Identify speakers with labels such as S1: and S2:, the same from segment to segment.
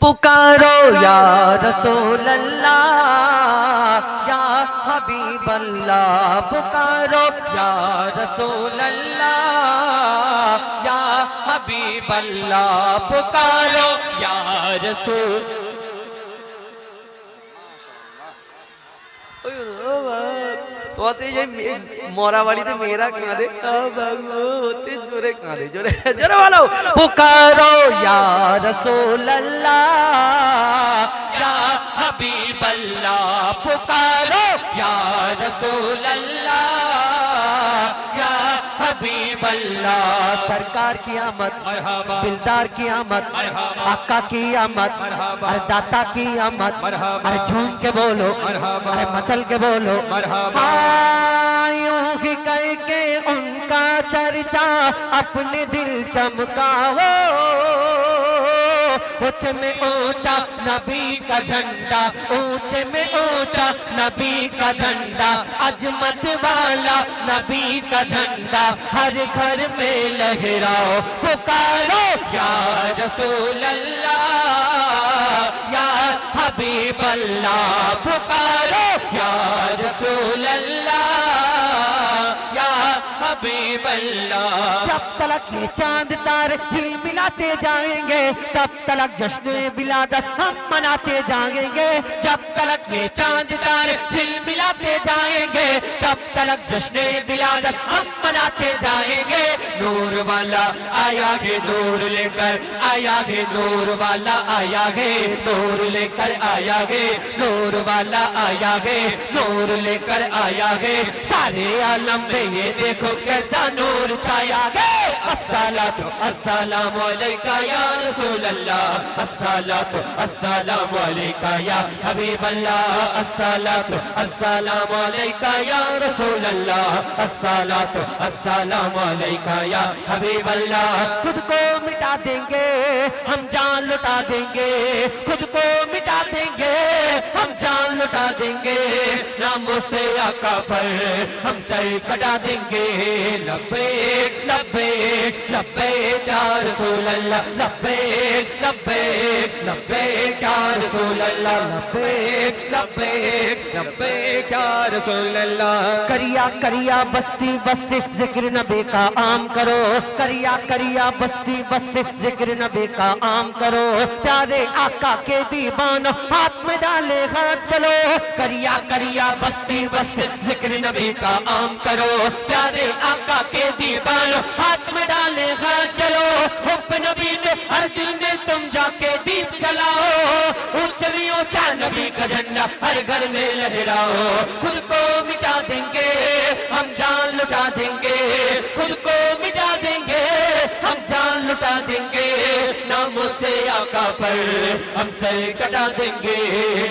S1: पुकारो या रसूल अल्लाह या हबीब अल्लाह, पुकारो या रसूल अल्लाह या हबीब अल्लाह, पुकारो या रसूल। মরা বাড়িতে মেয়েরা কাঁদে, জোরে কাঁদে, জোরে জোরে বলো, পুকারো ইয়া রাসূল আল্লাহ ইয়া হাবিব আল্লাহ, পুকারো ইয়া রাসূল আল্লাহ ইয়া हबीब अल्लाह। सरकार की आमद, दिलदार की आमद, आका की आमद, अरे दाता की आमद, अरे झूम के बोलो, अरे मचल के बोलो, यूं ही करके उनका चर्चा अपने दिल चमकाओ। ऊंचे में ऊंचा नबी का झंडा, ऊंचे में ऊंचा नबी का झंडा, अजमत वाला नबी का झंडा हर घर में लहराओ। पुकारो या रसूल अल्लाह या हबीब अल्लाह, पुकारो या रसूल अल्लाह या हबीब अल्लाह। जब तलक ये चांद तारे झिलमिलाते जाएंगे, तब तलक जश्न बिलादत हम मनाते जाएंगे। जब तलक ये चांद तारे झिलमिलाते जाएंगे, तब तलक जश्न बिलादत हम मनाते जाएंगे। नूर वाला आया है नूर लेकर, आया है नूर वाला आया है नूर लेकर, आया है नूर वाला आया है नूर लेकर, आया है सारे आलम में ये देखो कैसा नूर छाया है। अस्सलातु अस्सलामु अलैका या रसूल अल्लाह, अस्सलातु अस्सलामु अलैका या हबीब अल्लाह, अस्सलातु अस्सलामु अलैका या रसूल अल्लाह, अस्सलातु अस्सलामु अलैका या हबीब अल्लाह। खुद को मिटा देंगे हम जान लुटा देंगे, खुद को मिटा देंगे हम जान लुटा देंगे, नामों से आका पर हम सर कटा देंगे। लब्बैक लब्बैक लब्बैक या रसूल अल्लाह, लब्बैक लब्बैक लब्बैक या रसूल अल्लाह, लब्बैक लब्बैक लब्बैक या रसूल अल्लाह। करिया करिया बस्ती बस्ती जिक्र नबी का आम करो, करिया करिया बस्ती बस्ती जिक्र नबी का आम करो। प्यारे आका के दीवानो हाथ में डाले हाथ चलो, करिया करिया बस्ती बस्ती जिक्र नबी का आम करो। प्यारे आका के दीवानो हाथ में डाले हाथ चलो। हुब्ब नबी ने हर दिल में तुम जाके दीप जलाओ, ऊंचे भी ऊंचा नबी का झंडा हर घर में लहराओ। खुद को मिटा देंगे हम जान लुटा देंगे, खुद को मिटा देंगे हम जान लुटा देंगे, नामों से आका पर हम सर कटा देंगे।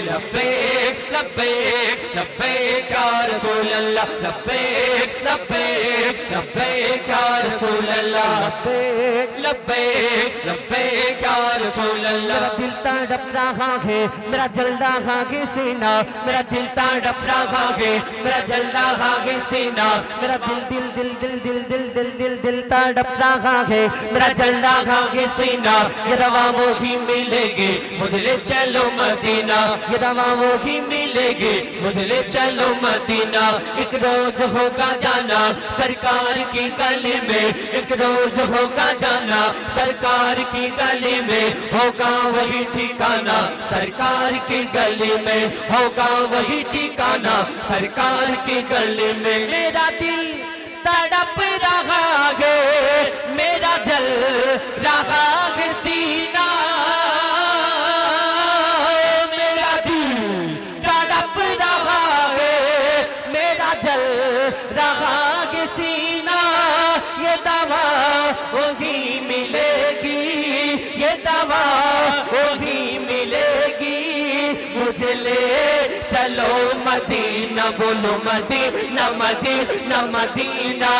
S1: लब्बैक लब्बैक लब्बैक या रसूल अल्लाह, लब्बैक लब्बैक लब्बैक या रसूल अल्लाह, लब्बैक लब्बैक लब्बैक या रसूल अल्लाह। मेरा दिल तड़प रहा है, मेरा जल रहा है सीना, मेरा दिल तड़प रहा है, मेरा जल रहा है सीना, मेरा दिल दिल दिल दिल दिल दिल दिल दिल दिल तड़प रहा है, मेरा जल रहा है सीना। ये रवा वो ही मिलेंगे मुझे चलो मदीना, ये रवा वो ही मिलेंगे मुझे चलो मदीना। एक रोज होगा जाना सरकार की गली में, एक रोज होगा जाना सरकार की गली में, होगा वही ठिकाना सरकार की गली में, होगा वही ठिकाना सरकार की गली में। मेरा दिल तड़प रहा है, मेरा जल रहा है सीना, मेरा दिल तड़प रहा है, मेरा जल रहा है सीना। ये दवा वही मिलेगी, ये दवा वही मिलेगी, मुझे ले चलो मदीना। बोलो मदीना मदीना मदीना,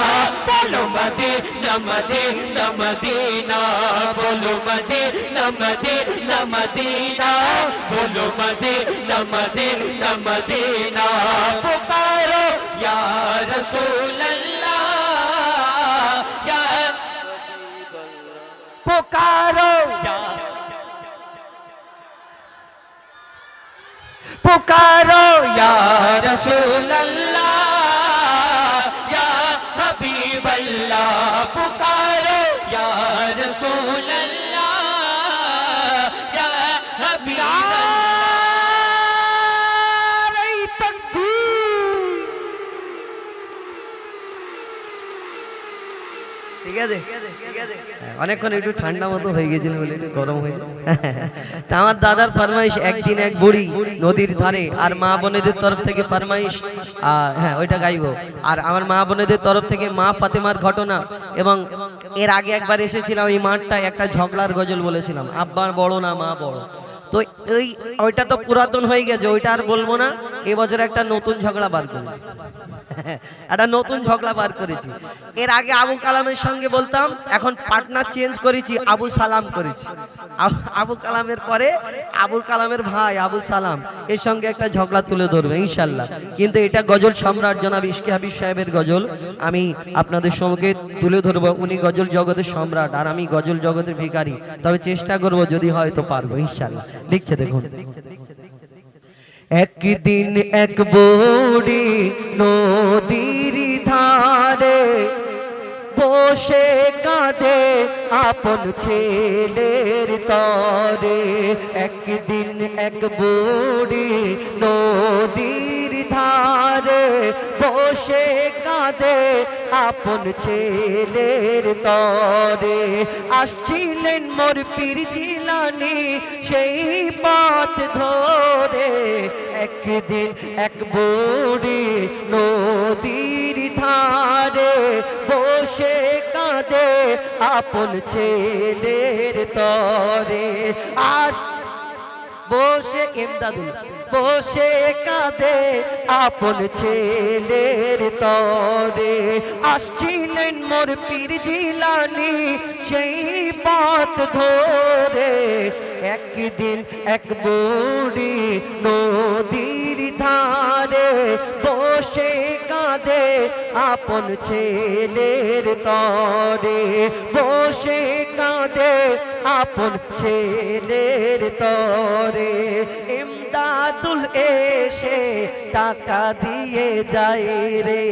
S1: बोलो मदीना मदीना मदीना, बोलो मदीना मदीना मदीना, बोलो मदीना मदीना मदीना। पुकारो या रसूल अल्लाह या पुकारो या पुकारो या रसूल अल्लाह या हबीब अल्लाह, पुकारो या रसूल अल्लाह या हबीब अल्लाह।
S2: ঠিক আছে, অনেকক্ষণ একটু ঠান্ডা মতো হয়ে গেছিল বলে একটু গরম হয়ে তা আমার দাদার ফরমাইশ একদিন এক বুড়ি নদীর ধারে, আর মা বোনেদের তরফ থেকে ফরমাইশ, হ্যাঁ ওইটা গাইবো। আর আমার মা বোনেদের তরফ থেকে মা ফাতেমার ঘটনা, এবং এর আগে একবার এসেছিলাম এই মাঠটায়, একটা ঝগড়ার গজল বলেছিলাম, আব্বা বড় না মা বড়। তো ওইটা তো পুরাতন হয়ে গেছে, ওইটা আর বলবো না। এবছর একটা নতুন ঝগড়া বার করেছি, একটা নতুন ঝগড়া বার করেছি। এর আগে আবু কালামের সঙ্গে বলতাম, এখন পার্টনার চেঞ্জ করেছি, আবু সালাম করেছি। আবু কালামের পরে আবুল কালামের ভাই আবু সালাম, এর সঙ্গে একটা ঝগড়া তুলে ধরবে ইনশাল্লাহ। কিন্তু এটা গজল সম্রাট জনাব ইশকে হাবিব সাহেবের গজল, আমি আপনাদের সঙ্গে তুলে ধরবো। উনি গজল জগতের সম্রাট, আর আমি গজল জগতের ভিখারি। তবে চেষ্টা করব, যদি হয় তো পারবো ইনশাল্লাহ। লিখছে দেখুন। একদিন এক বুড়ি নদীর ধারে বসে কাঁদে আপন ছেলের তরে। একদিন এক বুড়ি নদীর ধারে বসে কাঁদে আপন ছেলের তরে। আসছিলেন মোর পীর জিলানী সেই পথ ধরে। একদিন এক বুড়ি নদীর ধারে বসে কাঁদে আপন ছেলের তরে। আজ বসে ইমদাদুল বসে কাঁদে আপন ছেলের তরে। আসছিলেন মোর পীর জিলানী সেই পথ ধরে। একদিন এক বুড়ি নদীর ধারে বসে কাঁদে আপন ছেলের তরে। বসে কাঁদে আপন ছেলের তরে। ইমদাদুল এসে টাকা দিয়ে যায় রে,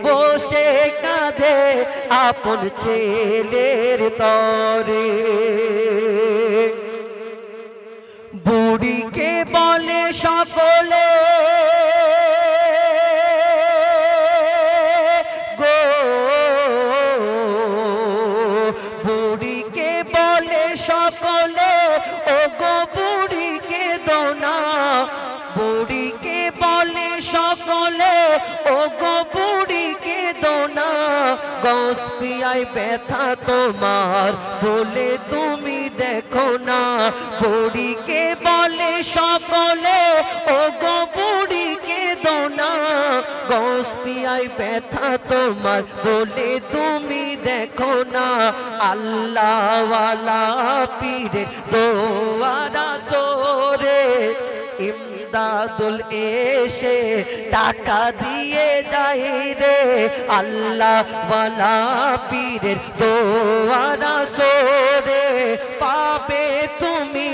S2: বসে কাঁদে আপন ছেলের তরে। বুড়িকে বলে সকলে গো, বুড়িকে বলে সকলে ও গো বুড়িকে দোনা। বুড়িকে বলে সকলে ও গো বুড়িকে দোনা। গস পিয়ায় ব্যথা তোমার বলে তুমি দেখো না। বুড়িকে বলে সকলে ও গো বুড়িকে দোনা। গস পিয়ায় ব্যথা তোমার বলে তুমি দেখো না। আল্লাহ ওয়ালা পীরে দোয়ারা সোরে। ইমদাদুল এসে টাকা দিয়ে যায় রে, আল্লাহ ওয়ালা পীরের দোয়ারা সোরে। পাবে তুমি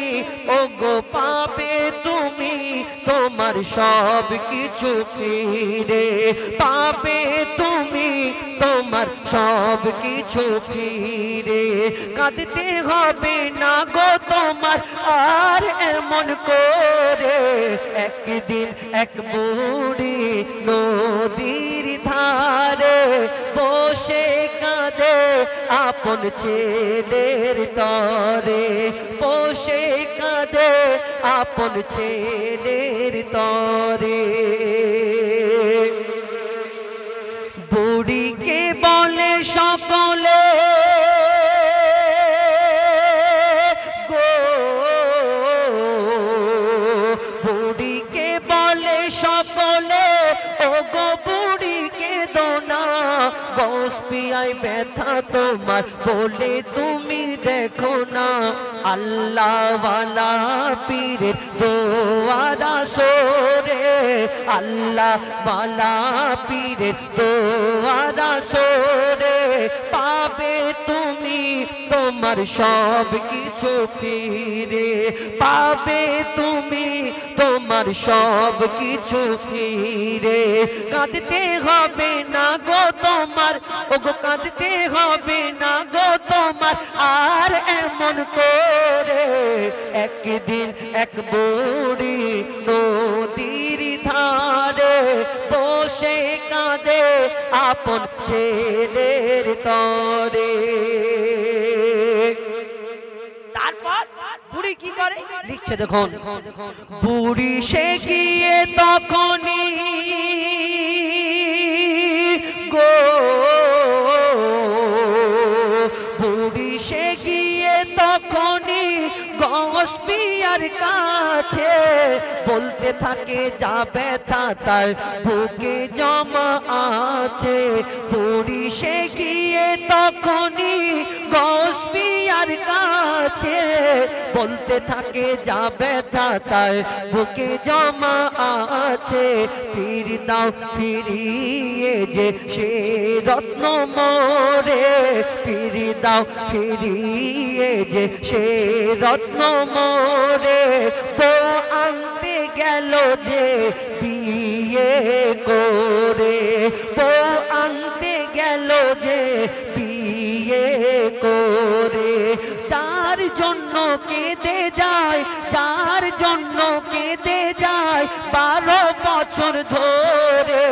S2: ও গো পাবে তুমি তোমার সব কিছু ফিরে। পাবে তুমি তোমার সব কিছু ফিরে। কাঁদতে হবে না গো তোমার আর এমন করে। একদিন এক বুড়ি নদীর ধারে বসে কাঁদে আপন ছেলের তরে। বসে কাঁদে আপন ছেলের তরে। বুড়িকে বলে সকলে গো, বুড়িকে বলে সকলে ও গো বুড়িকে দোনা। গস পিয়ায় ব্যথা তোমার বলে তুমি দেখো না। আল্লাহ ওয়ালা পীরের দোয়ারা সোরে। আল্লাহ ওয়ালা পীরের দোয়ারা সোরে। পাবে তুমি
S1: তোমার সব কিছু ফিরে পাবে তুমি তোমার সব কিছু ফিরে কাঁদতে হবে না গো তোমার ওগো কাঁদতে হবে না গো তোমার আর এমন করে একদিন এক বুড়ি নদীর ধারে বসে কাঁদে আপন ছেলের তরে তারপর বুড়ি কি করে লিখছে দেখুন বুড়ি সে গিয়ে তখনই গো বুড়ি সে গিয়ে তখনই গসপিয়ার কাছে বলতে থাকে যা ব্যথা তার বুকে জমা আছে বুড়ি সে গিয়ে তখনই গসপিয়ার কাছে বলতে থাকে যা ব্যথা তার বুকে জমা আছে ফির দাও ফিরিয়ে যে সে রত্ন মোরে ফির দাও ফিরিয়ে যে সে রত্ন মোরে বউ আনতে গেল যে বিয়ে করে বউ আনতে গেল যে বিয়ে করে যার জন্য কেঁদে যায় যার জন্য কেঁদে যায় 12 বছর ধরে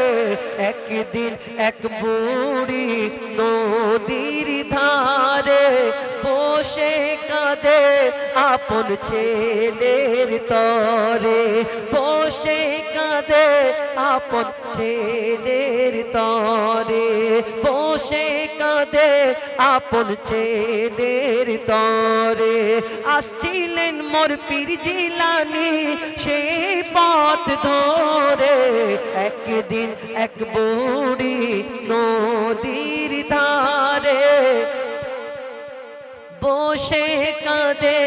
S1: একদিন এক বুড়ি নদীর ধারে বসে কাঁদে আপন ছেলের তরে বসে কাঁদে আপন ছেলের তরে বসে কাঁদে আপন ছেলের তরে আসছিলেন মোর পীর জিলানী সেই পথ ধরে একদিন এক বুড়ি নদীর ধারে বসে কাঁদে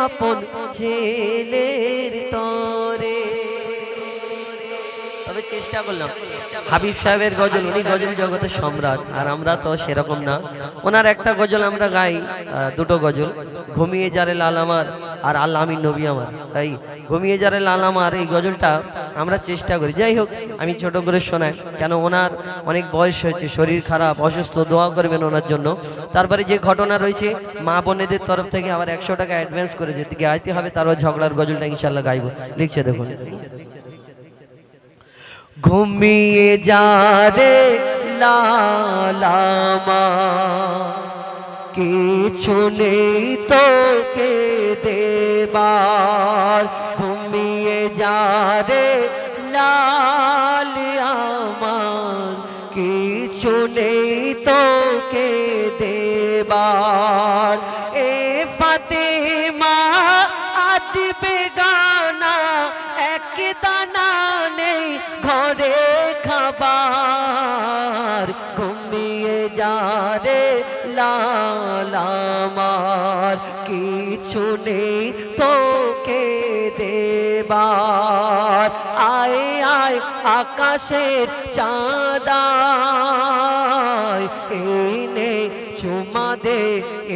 S1: আপন ছেলের তরে তবে চেষ্টা করলাম হাবিব সাহেবের গজল উনি গজল জগতের সম্রাট আর আমরা তো সেরকম না ওনার একটা গজল আমরা গাই দুটো গজল ঘুমিয়ে যারে লাল আমার আর আল্লাহ আমিন নবী আমার তাই ঘুমিয়ে যারে লাল আমার এই গজলটা আমরা চেষ্টা করি যাই হোক আমি ছোট করে শোনাই কেন ওনার অনেক বয়স হয়েছে শরীর খারাপ অসুস্থ দোয়া করবেন ওনার জন্য তারপরে যে ঘটনা রয়েছে মা বোনেদের তরফ থেকে আবার 100 টাকা অ্যাডভান্স করে যেতে গাইতে হবে তারও ঝগড়ার গজলটা ইনশাআল্লাহ গাইবো লিখছে দেখুন ঘুমিয়ে যা রে লালামা কিছু নেই তোকে দেবার ঘুমিয়ে যা রে লাল আমার কিছু নেই তোকে দেবার এ ফাতেমা আজ বেগানা এক দানা নেই ঘরে খাবার ঘুমিয়ে যা রে লাল আমার কিছু নেই তোকে দেবার আয় আয় আকাশের চাঁদায় এই নে চুমা দে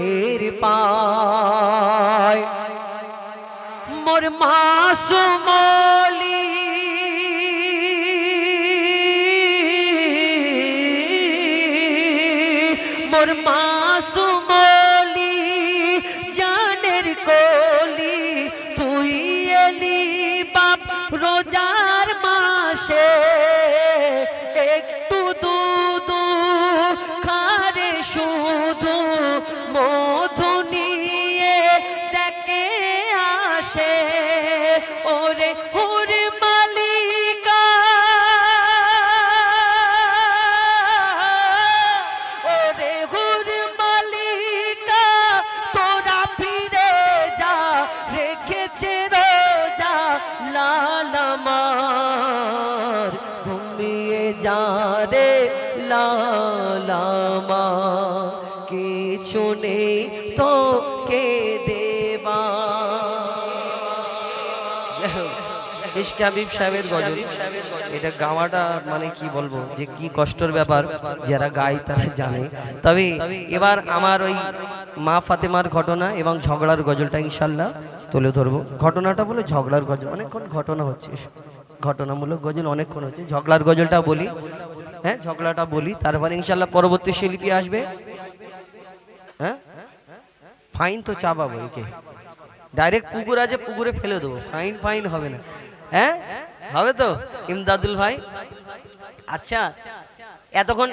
S1: এর পায় মোর মাসুমলি মোর মাসুমলি জানের কোলি তুই এলি বাপ রোজার মাসে একটু দুধু খারে শুধু মধু নিয়ে দেখে আসে ওরে ওরে মালিকা ওরে ওরে মালিকা তোরা ফিরে যা রেখেছে রোজা লাল আমার ঘুমিয়ে যা রে লাল আমার কিছু নেই তোকে দেবা ইশকে হাবিব সাহেবের গজল এটা গাওয়াটা মানে কি বলবো যে কি কষ্টের ব্যাপার যারা গায় তারা জানে তবে এবার আমার ওই
S2: মা ফাতেমার ঘটনা এবং ঝগড়ার গজলটা ইনশাল্লাহ তুলে ধরবো। ঘটনাটা বলে ঝগড়ার গজল, অনেকক্ষণ ঘটনা হচ্ছে, ঘটনামূলক গজল অনেকক্ষণ হচ্ছে, ঝগড়ার গজলটা বলি, হ্যাঁ ঝগড়াটা বলি, তারপরে ইনশাল্লাহ পরবর্তী শিল্পী আসবে। হ্যাঁ ফাইন তো চাপাবো, একে ডাইরেক্ট পুকুর আছে পুকুরে ফেলে দেবো, ফাইন ফাইন হবে না। হ্যাঁ হবে তো ইমদাদুল ভাই? আচ্ছা এতক্ষণ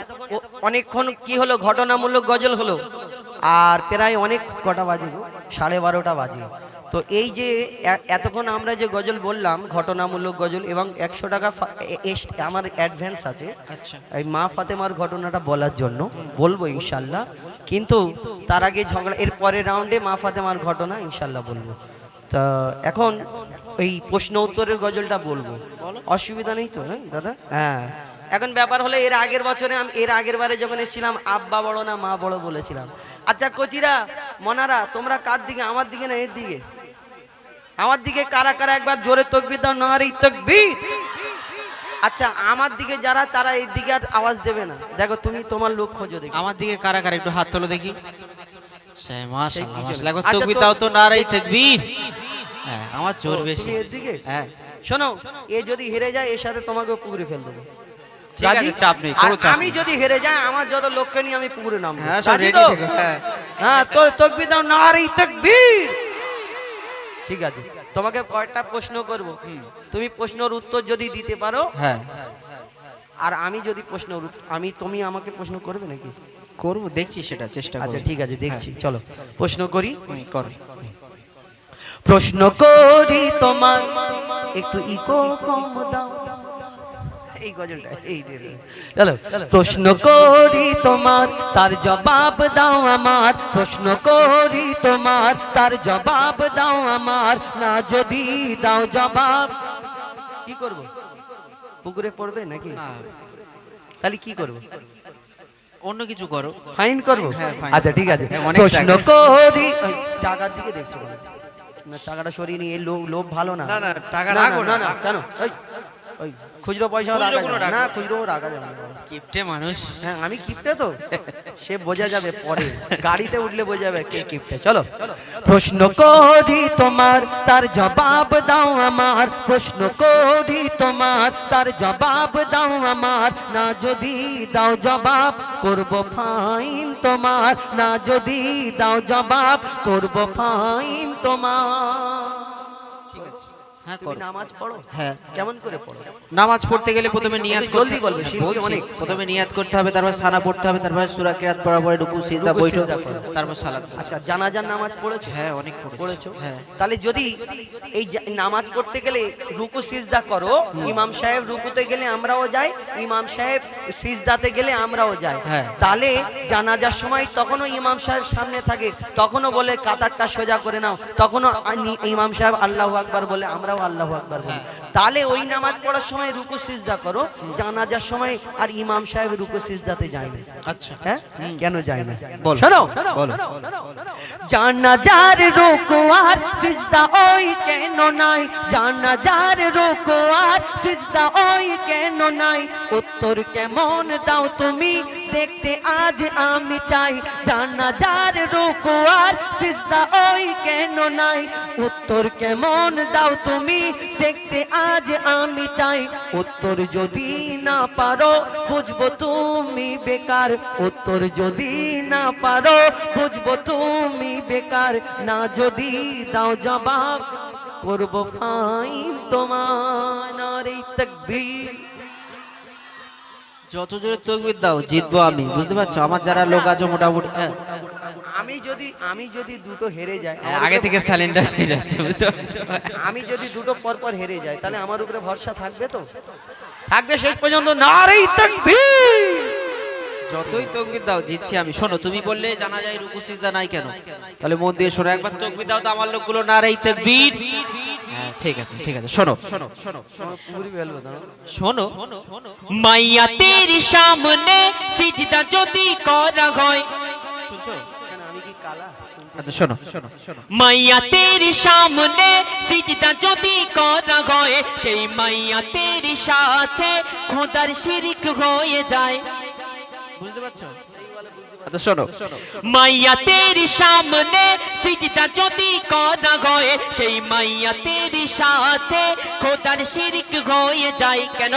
S2: অনেকক্ষণ কি হলো, ঘটনামূলক গজল হলো, আর প্রায় অনেক কটা বাজে গো, 12:30 বাজে। তো এই যে এতক্ষণ আমরা যে গজল বললাম ঘটনামূলক গজল, এবং 100 টাকা আমার অ্যাডভান্স আছে এই মা ফাতেমার ঘটনাটা বলার জন্য, বলবো ইনশাল্লাহ। কিন্তু তার আগে ঝগড়া, এর পরের রাউন্ডে মা ফাতেমার ঘটনা ইনশাল্লাহ বলবো। তা এখন এই প্রশ্ন উত্তরের গজলটা বলবো, অসুবিধা নেই তো? হ্যাঁ দাদা, হ্যাঁ। এখন ব্যাপার হলো, এর আগের বছরে এর আগের বারে যখন এসেছিলাম আব্বা বড় না মা বড় বলেছিলাম। আচ্ছা কচিরা মনারা, তোমরা কার দিকে, আমার দিকে না এর দিকে? আমার দিকে কারা কারা একবার জোরে তাকবীর দাও, নারে তাকবীর। আচ্ছা আমার দিকে যারা, তারা এই দিকে আর আওয়াজ দেবে না। দেখো তুমি তোমার লোক খোঁজো দেখি।
S3: আমার দিকে কারা কারা একটু হাত তোলো দেখি। মাশাআল্লাহ মাশাআল্লাহ,
S2: আচ্ছা,
S3: তাকবীর দাও তো, নারে তাকবীর। হ্যাঁ আমার জোর বেশি।
S2: এর দিকে হ্যাঁ শোনো, এ যদি হেরে যায় এর সাথে তোমাকে পুকুরে ফেল দেবো।
S3: ঠিক আছে, চাপ নেই, কোনো চাপ নেই।
S2: আমি যদি হেরে যাই আমার যত লোককে নিয়ে আমি পুকুরে নামবো।
S3: হ্যাঁ সব রেডি থেকো। হ্যাঁ
S2: হ্যাঁ তোর তাকবীর দাও, নারে তাকবীর। ঠিক আছে, তোমাকে কয়টা প্রশ্ন করব, তুমি প্রশ্নের উত্তর যদি দিতে পারো,
S3: হ্যাঁ,
S2: আর আমি যদি তুমি আমাকে প্রশ্ন করবে নাকি?
S3: করব, দেখছি সেটা চেষ্টা করব।
S2: আচ্ছা ঠিক আছে, দেখছি, চলো প্রশ্ন করি।
S3: করো।
S2: প্রশ্ন করি তোমার, একটু ইকো কম দাও এই গজলটা, এই চলো। প্রশ্ন করি তোমার, তার জবাব দাও আমার। প্রশ্ন করি তোমার, তার জবাব দাও আমার। না যদি দাও জবাব, কি করব? পুকুরে পড়বে নাকি? তাহলে কি করব?
S3: অন্য কিছু করো।
S2: ফাইন করব?
S3: হ্যাঁ, ফাইন।
S2: আচ্ছা ঠিক আছে।
S3: হ্যাঁ, অনেক
S2: প্রশ্ন
S3: টাকা।
S2: করি, টাকার দিকে দেখছো কেন? না টাকাটা সরিয়ে নিয়ে লোভ ভালো না।
S3: না না, টাকা
S2: না,
S3: রাখো
S2: না
S3: না।
S2: না কেন? ওই খুচরো পয়সা
S3: খুচরো
S2: রাখা
S3: কোনো
S2: যাবে না।
S3: রাখো
S2: না
S3: না।
S2: খুচরো রাখা যাবে না।
S3: কিপটে মানুষ।
S2: হ্যাঁ আমি কিপটে তো, সে বোঝা যাবে পরে, গাড়িতে উঠলে বোঝা যাবে কে কিপটে। চলো। প্রশ্ন করি তোমার, তার জবাব দাও আমার। প্রশ্ন করি তোমার, তার জবাব দাও আমার। না যদি দাও জবাব, করব ফাইন তোমার। না যদি দাও জবাব, করব ফাইন তোমার।
S3: ঠিক আছে, হ্যাঁ
S2: তুমি
S3: করো।
S2: নামাজ পড়ো?
S3: হ্যাঁ।
S2: কেমন করে পড়ো?
S3: নামাজ পড়তে গেলে প্রথমে নিয়াত
S2: একটু
S3: করতে
S2: জলদি বলবে, শিল্পী
S3: বলছি,
S2: অনেক।
S3: প্রথমে নিয়াত করতে হবে, তারপর সানা পড়তে হবে, তারপর সূরা কিরাত পড়ার পরে রুকু সিজদা
S2: রুকু
S3: বৈঠক,
S2: সিজদা করো।
S3: তারপর সালাম।
S2: আচ্ছা জানাজার নামাজ পড়েছো?
S3: হ্যাঁ অনেক
S2: পড়েছো?
S3: হ্যাঁ।
S2: তাহলে যদি এই নামাজ পড়তে গেলে রুকু সিজদা করো, ইমাম সাহেব রুকুতে গেলে আমরাও যাই, ইমাম সাহেব সিজদাতে গেলে আমরাও যাই,
S3: হ্যাঁ।
S2: তাহলে জানাজার সময় তখনও ইমাম সাহেব সামনে থাকে, তখনও বলে কাতারটা সোজা করে নাও, তখনও ইমাম সাহেব আল্লাহু আকবার বলে, আমরাও আল্লাহু আকবার বলি। তাহলে ওই নামাজ পড়ার সময় রুকু সিজদা করো, জানাজার সময় আর ইমাম সাহেব রুকু সিজদাতে যায় না।
S3: আচ্ছা
S2: হ্যাঁ কেন যায় না?
S3: বলো।
S2: শোনো,
S3: বলো।
S2: জানাজার রুকু আর সিজদা ওই কেন নাই? জানাজার রুকু আর সিজদা ওই কেন নাই? উত্তর কেমন দাও তুমি, দেখতে আজ আমি চাই। জানাজার রুকু আর সিজদা ওই কেন নাই? উত্তর কেমন দাও তুমি, দেখতে আজ আমি চাই। উত্তর যদি না পারো, বুঝবো তুমি বেকার। উত্তর যদি না পারো, বুঝবো তুমি বেকার। না যদি দাও জবাব, করব ফাইন তোমার। নারে তাকবীর।
S3: যত জোরে তাকবীর দাও জিতবো আমি, বুঝতে পারছো? আমার যারা লোক আছে মোটামুটি, হ্যাঁ।
S2: আমি যদি দুটো হেরে যাই,
S3: আগে থেকে স্যালেন্ডার হয়ে যাচ্ছে, বুঝতে পারছো?
S2: আমি যদি দুটো পর হেরে যাই, তাহলে আমার উপরে ভরসা থাকবে তো? থাকবে শেষ পর্যন্ত। নারে তাকবীর।
S3: যতই তাকবীর দাও জিতছি আমি। শোনো, তুমি বললে জানা যায় রুকু সিজদা নাই কেন, তাহলে মন দিয়ে শোনো, একবার তাকবীর দাও তো আমার লোকগুলো, নারে তাকবীর। হ্যাঁ ঠিক আছে ঠিক আছে, শোনো শোনো শোনো
S2: পুরি বেলবো না।
S3: শোনো।
S1: মাইয়া তেরি সামনে সিজদা যদি করা হয়,
S3: শুনছো?
S2: কেন আমি কি কালা?
S3: আচ্ছা শোনো শোনো শোনো।
S1: মাইয়া তেরি সামনে সিজদা যদি করা হয়, সেই মাইয়া তেরি সাথে খোদার শিরিক হয়ে যায়।
S3: বুঝতে পারছো? আচ্ছা শোনো,
S1: মাইয়া তেরি সামনে সিজদা যদি করা হয়, সেই মাইয়া তেরি সাথে খোদার শিরক হয়ে যায়। কেন?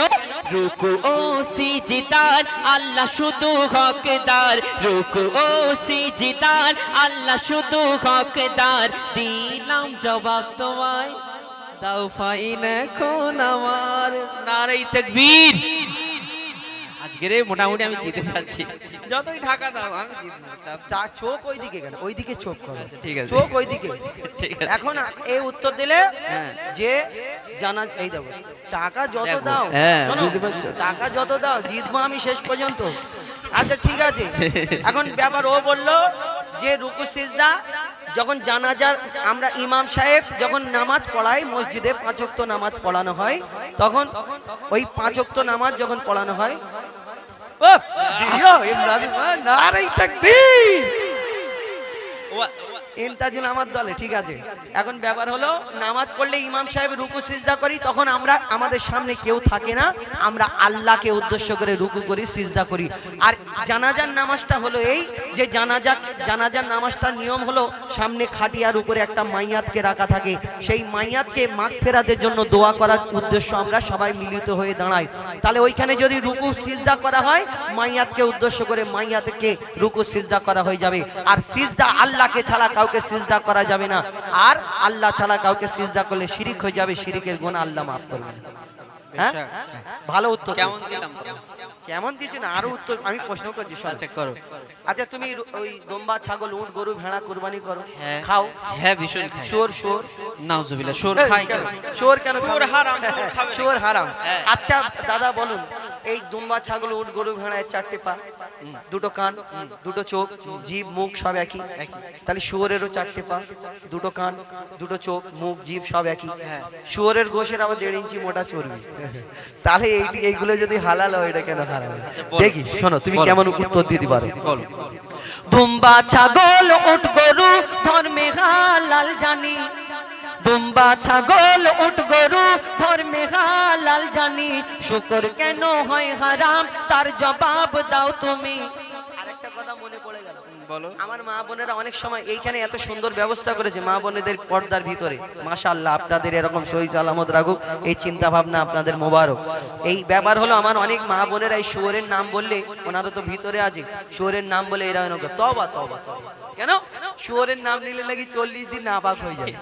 S1: রুকু ও সিজদার আল্লাহ শুধু হকদার, রুকু ও সিজদার আল্লাহ শুধু হকদার। দিলাম জবাব তোমায়,
S3: দাও ফাইন এখন আমার। নারে তাকবীর। আজকে রে মোটামুটি আমি জিতে যাচ্ছি, যতই ঢাকা দাও আমি জিতবো।
S2: চোখ ওইদিকে কেন? ওইদিকে চোখ করো।
S3: আচ্ছা, ঠিক আছে।
S2: চোখ ওইদিকে।
S3: ঠিক আছে।
S2: এখন এই উত্তর দিলে
S3: হ্যাঁ।
S2: যে জানা এই দেবো টাকা যত
S3: দেখো,
S2: দাও,
S3: হ্যাঁ,
S2: শোনো,
S3: বুঝতে পারছো?
S2: টাকা যত দাও জিতবো আমি শেষ পর্যন্ত। আচ্ছা ঠিক আছে। এখন ব্যাপার ও বললো যে রুকু সিজদা যখন জানাজার আমরা ইমাম সাহেব যখন নামাজ পড়াই মসজিদে 5 ওয়াক্ত নামাজ পড়ানো হয়, তখন ওই 5 ওয়াক্ত নামাজ যখন পড়ানো হয়, ও জিও ইমদাদ নারে তাকবীর, ইনতাজুল আমার দলে। ঠিক আছে। এখন ব্যাপার হলো নামাজ পড়লে ইমাম সাহেব রুকু সিজদা করি, তখন আমরা আমাদের সামনে কেউ থাকে না, আমরা আল্লাহকে উদ্দেশ্য করে রুকু করি, সিজদা করি। আর জানাজার নামাজটা হলো এই যে জানাজার নামাজটার নিয়ম হলো সামনে খাটিয়ার উপরে একটা মাইয়াতকে রাখা থাকে, সেই মাইয়াতকে মাগফিরাতের জন্য দোয়া করার উদ্দেশ্য আমরা সবাই মিলিত হয়ে দাঁড়াই। তাহলে ওইখানে যদি রুকু সিজদা করা হয়, মাইয়াতকে উদ্দেশ্য করে মাইয়াতকে রুকু সিজদা করা হয়ে যাবে। আর সিজদা আল্লাহকে ছাড়া কাউকে সিজদা করা যাবে না, আর আল্লাহ ছাড়া কাউকে সিজদা করলে শিরিক হয়ে যাবে, শিরিকের গুনাহ আল্লাহ মাফ করবেন। হ্যাঁ, ভালো উত্তর।
S3: কেমন দিলাম?
S2: কেমন দিচ্ছ না, আরো উত্তর আমি প্রশ্ন করছি।
S3: আচ্ছা করো।
S2: আচ্ছা তুমি ওই দম্বা, ছাগল, উট, গরু, ভেড়া কুরবানি করো,
S3: হ্যাঁ।
S2: খাও?
S3: হ্যাঁ ভীষণ খাই।
S2: শুয়োর? শুয়োর
S3: নাউজুবিল্লাহ, শুয়োর খাই কেন?
S2: শুয়োর কেন?
S3: শুয়োর হারাম, শুয়োর খাবে না।
S2: শুয়োর হারাম।
S3: হ্যাঁ।
S2: আচ্ছা দাদা বলুন, এই দুম্বা, ছাগল, উট, গরু, ভেড়ায় 4টে পা, 2টো কান, 2টো চোখ, জিভ, মুখ সব একই। তাহলে শুয়োরেরও 4টে পা, 2টো কান, 2টো চোখ, মুখ, জিভ সব একই। শুয়োরের গোশের আবার 1.5 ইঞ্চি মোটা চর্বি। তাহলে এইগুলো যদি হালাল হয়, এটা কেন হারাম? দেখি শোনো তুমি কেমন উত্তর দিতে পারো।
S3: বলো।
S1: দুম্বা, ছাগল, উট, গরু ধর্মে হালাল জানি, দুম্বা, ছাগল, উট, গরু ধর্মে হালাল জানি, শুকর কেন হয় হারাম তার জবাব দাও তুমি।
S2: আরেকটা কথা মনে পড়ে গেল,
S3: বলো।
S2: আমার মা বোনেরা অনেক সময় এইখানে এত সুন্দর ব্যবস্থা করেছে, মা বোনেদের পর্দার ভিতরে মাশাআল্লাহ, আপনাদের এরকম সহি সালামত রাখুক, এই চিন্তা ভাবনা আপনাদের মোবারক। এই ব্যাপার হলো আমার অনেক মা বোনেরা এই শুয়োরের নাম বললে, ওনারা তো ভিতরে আছে, শুয়োরের নাম বলে এরা তওবা তওবা তওবা। কেন? শুয়োরের নাম নিলে নাকি 40 দিন নাপাক হয়ে যায়।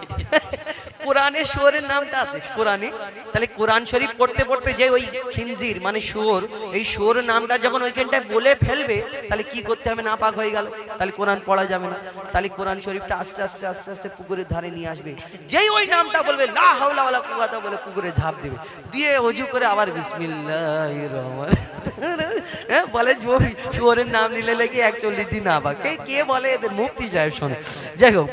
S2: কোরআনে শুয়োরের নামটা আছে কোরআনে। তাহলে কোরআন শরীফ পড়তে পড়তে যে ওই খিনজির মানে শুয়োর, এই শুয়োর নামটা যখন ওইখানটায় বলে ফেলবে, তাহলে কি করতে হবে? নাপাক হয়ে গেল, তাহলে কোরআন পড়া যাবে না। তাহলে কোরআন শরীফটা আস্তে আস্তে আস্তে আস্তে পুকুরের ধারে নিয়ে আসবে, যেই ওই নামটা বলবে লা হাওলা ওয়ালা কুওয়াতা বলে পুকুরে ঝাঁপ দেবে, দিয়ে ওযু করে আবার বিসমিল্লাহির রহমান বলে। শুয়োরের নাম নিলে নাকি 41 দিন নাপাক। কে বলে? এদের মুফতি সাহেব শোনে। যাই হোক,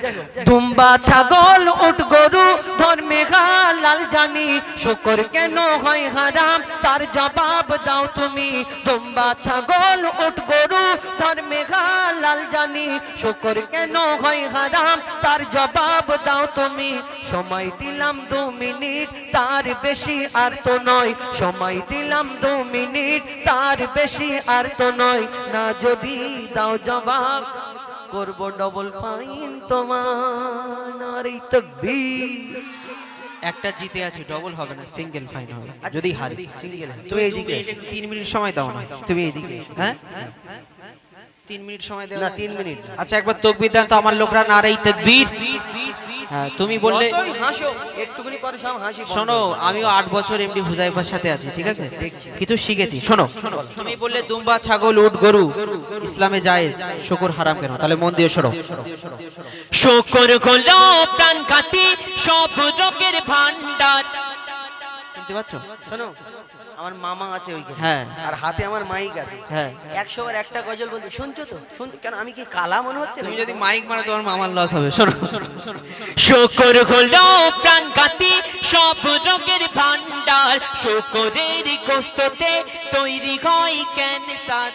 S1: দুম্বা, ছাগল, উট, গরু ধর্মে হালাল জানি, শুকর কেন হয় হারাম তার জবাব দাও তুমি। দুম্বা, ছাগল, উট, গরু ধর্মে হালাল জানি, শুকর কেন হয় হারাম তার জবাব দাও তুমি। সময় দিলাম 2 মিনিট, তার বেশি আর তো নয়, সময় দিলাম 2 মিনিট, তার বেশি আর তো নয়। না যদি দাও জবাব করব ডবল ফাইন তোমার। নারে তাকবীর।
S3: একটা জিতে আছে, ডবল হবে না, সিঙ্গেল ফাইন হবে যদি হারি।
S2: সিঙ্গেল।
S3: তুমি
S2: তুমি এইদিকে
S3: 3 মিনিট সময় দাও না।
S2: তুমি এইদিকে।
S3: হ্যাঁ 3 মিনিট সময় দাও
S2: না 3 মিনিট।
S3: আচ্ছা একবার তাকবীর দেন তো আমার লোকরা, নারে তাকবীর। হ্যাঁ তুমি বললে
S2: যতই হাসো একটুখানি পরে সব হাসি বন্ধ
S3: শোনো,
S2: হয়ে যাবে।
S3: আমিও 8 বছর এমডি হুজাইফার সাথে আছি, ঠিক আছে,
S2: দেখছি।
S3: কিছু শিখেছি। শোনো, তুমি বললে দুম্বা, ছাগল, উট, গরু ইসলামে জায়েজ, শুকর হারাম কেন? তাহলে মন দিয়ে শোনো।
S1: শুকর হলো প্রাণঘাতী সব রোগের ভান্ডার।
S3: শুনতে পাচ্ছ?
S2: শোনো, আমার মামা আছে ওইখানে,
S3: হ্যাঁ।
S2: আর হাতে আমার মাইক আছে,
S3: হ্যাঁ।
S2: 100 বার একটা গজল বলতে শুনছো তো? কেন আমি কি কালা মনে হচ্ছে?
S3: তুমি যদি মাইক মারো তোমার মামার লস হবে। শোনো,
S1: শুকর হলো প্রাণঘাতী সব রোগের ভান্ডার, শুকরের গোশতে তৈরি হয় ক্যান্সার।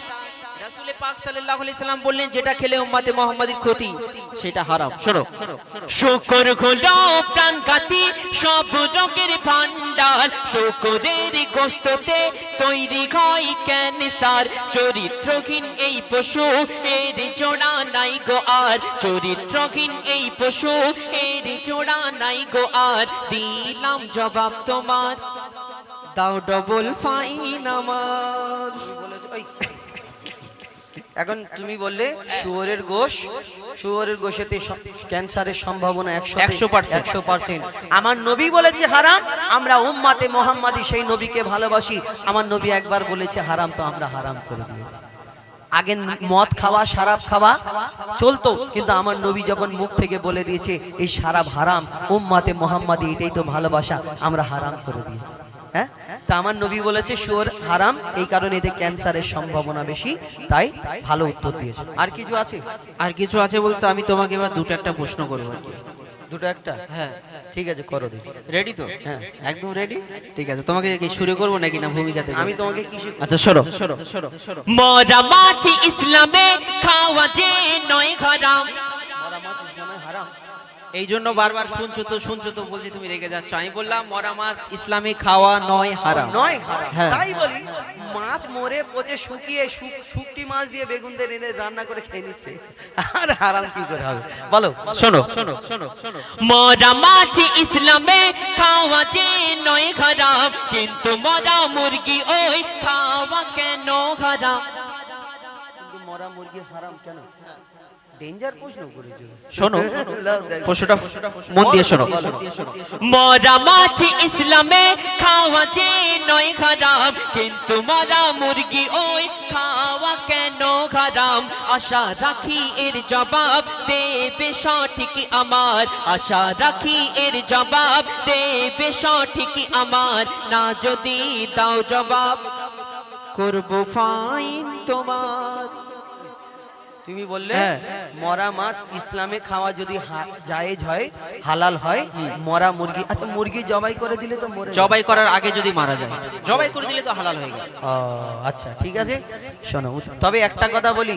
S3: রাসূলে তাহলে পাক সাল্লাল্লাহু আলাইহি সাল্লাম বললেন যেটা খেলে উম্মতে মুহাম্মাদির ক্ষতি সেটা হারাম। শোনো,
S1: শুকর হলো প্রাণঘাতী সব রোগের ভান্ডার, শুকরের গোশতে তৈরি হয় ক্যান্সার। চরিত্রহীন এই পশু এর জোড়া নাই গো আর, চরিত্রহীন এই পশু এর জোড়া নাই গো আর। দিলাম জবাব তোমার, দাও ডবল ফাইন আমার।
S2: এখন তুমি বললে শুয়োরের গোশ, শুয়োরের গোশেতে ক্যান্সারের সম্ভাবনা 100%। আমার নবী বলেছে হারাম, আমরা উম্মাতে মুহাম্মাদি সেই নবীকে ভালোবাসি। আমার নবী একবার বলেছে হারাম, তো আমরা হারাম করে দিয়েছি। আগে মদ খাওয়া, শরাব খাওয়া চলতো, কিন্তু আমার নবী যখন মুখ থেকে বলে দিয়েছে এই শরাব হারাম, উম্মাতে মুহাম্মাদি এটাই তো ভালোবাসা, আমরা হারাম করে দিয়েছি। হ্যাঁ, তা আমার নবী বলেছে শুয়োর হারাম, এই কারণে এতে ক্যান্সারের সম্ভাবনা বেশি, তাই ভালো উত্তর দিয়েছে। আর কিছু আছে?
S3: আর কিছু আছে বলতে আমি তোমাকে এবার দুটো একটা প্রশ্ন করবো আর কি।
S2: দুটো একটা?
S3: হ্যাঁ
S2: ঠিক আছে, করো দেখি।
S3: রেডি তো?
S2: হ্যাঁ,
S3: একদম রেডি। ঠিক আছে, তোমাকে কি শুরু করবো নাকি না ভূমিকাতে?
S2: আমি তোমাকে কি শিখাবো?
S3: আচ্ছা শোনো।
S1: মরা মাছ ইসলামে খাওয়া যে নয় হারাম।
S2: মরা মাছ ইসলামে হারাম।
S3: এই জন্য বারবার শুনছো তো বলছি তুমি রেগে যাচ্ছ। আমি বললাম মরা মাছ ইসলামে খাওয়া নয় হারাম।
S2: নয় হারাম,
S3: হ্যাঁ।
S2: তাই বলি। মাছ মরে পচে শুকিয়ে শুকটি মাছ দিয়ে বেগুন দিয়ে এনে রান্না করে খেয়ে নিচ্ছে, আর হারাম কি করে হবে বলো?
S3: শোনো,
S1: মরা মাছ ইসলামে খাওয়া যে নয় হারাম, কিন্তু মরা মুরগি ওই খাওয়া কেন হারাম?
S2: কিন্তু মরা মুরগি হারাম কেন? ডেঞ্জার প্রশ্ন করেছো।
S3: শোনো প্রশ্নটা মন দিয়ে শোনো।
S1: মরা মাছ ইসলামে খাওয়া যে নয় হারাম, কিন্তু মরা মুরগি ওই খাওয়া কেন হারাম? আশা রাখি এর জবাব দেবে সঠিক আমার, আশা রাখি এর জবাব দেবে সঠিক আমার। না যদি দাও জবাব করব ফাইন তোমার।
S2: তুমি বললে মরা মাছ ইসলামে খাওয়া যদি জায়েজ হয়, হালাল হয়, মরা মুরগি, আচ্ছা মুরগি জবাই করে দিলে তো মরে,
S3: জবাই করার আগে যদি মারা যায়, জবাই করে দিলে তো হালাল হয়ে গেল।
S2: আচ্ছা ঠিক আছে, শোনো। তবে একটা কথা বলি,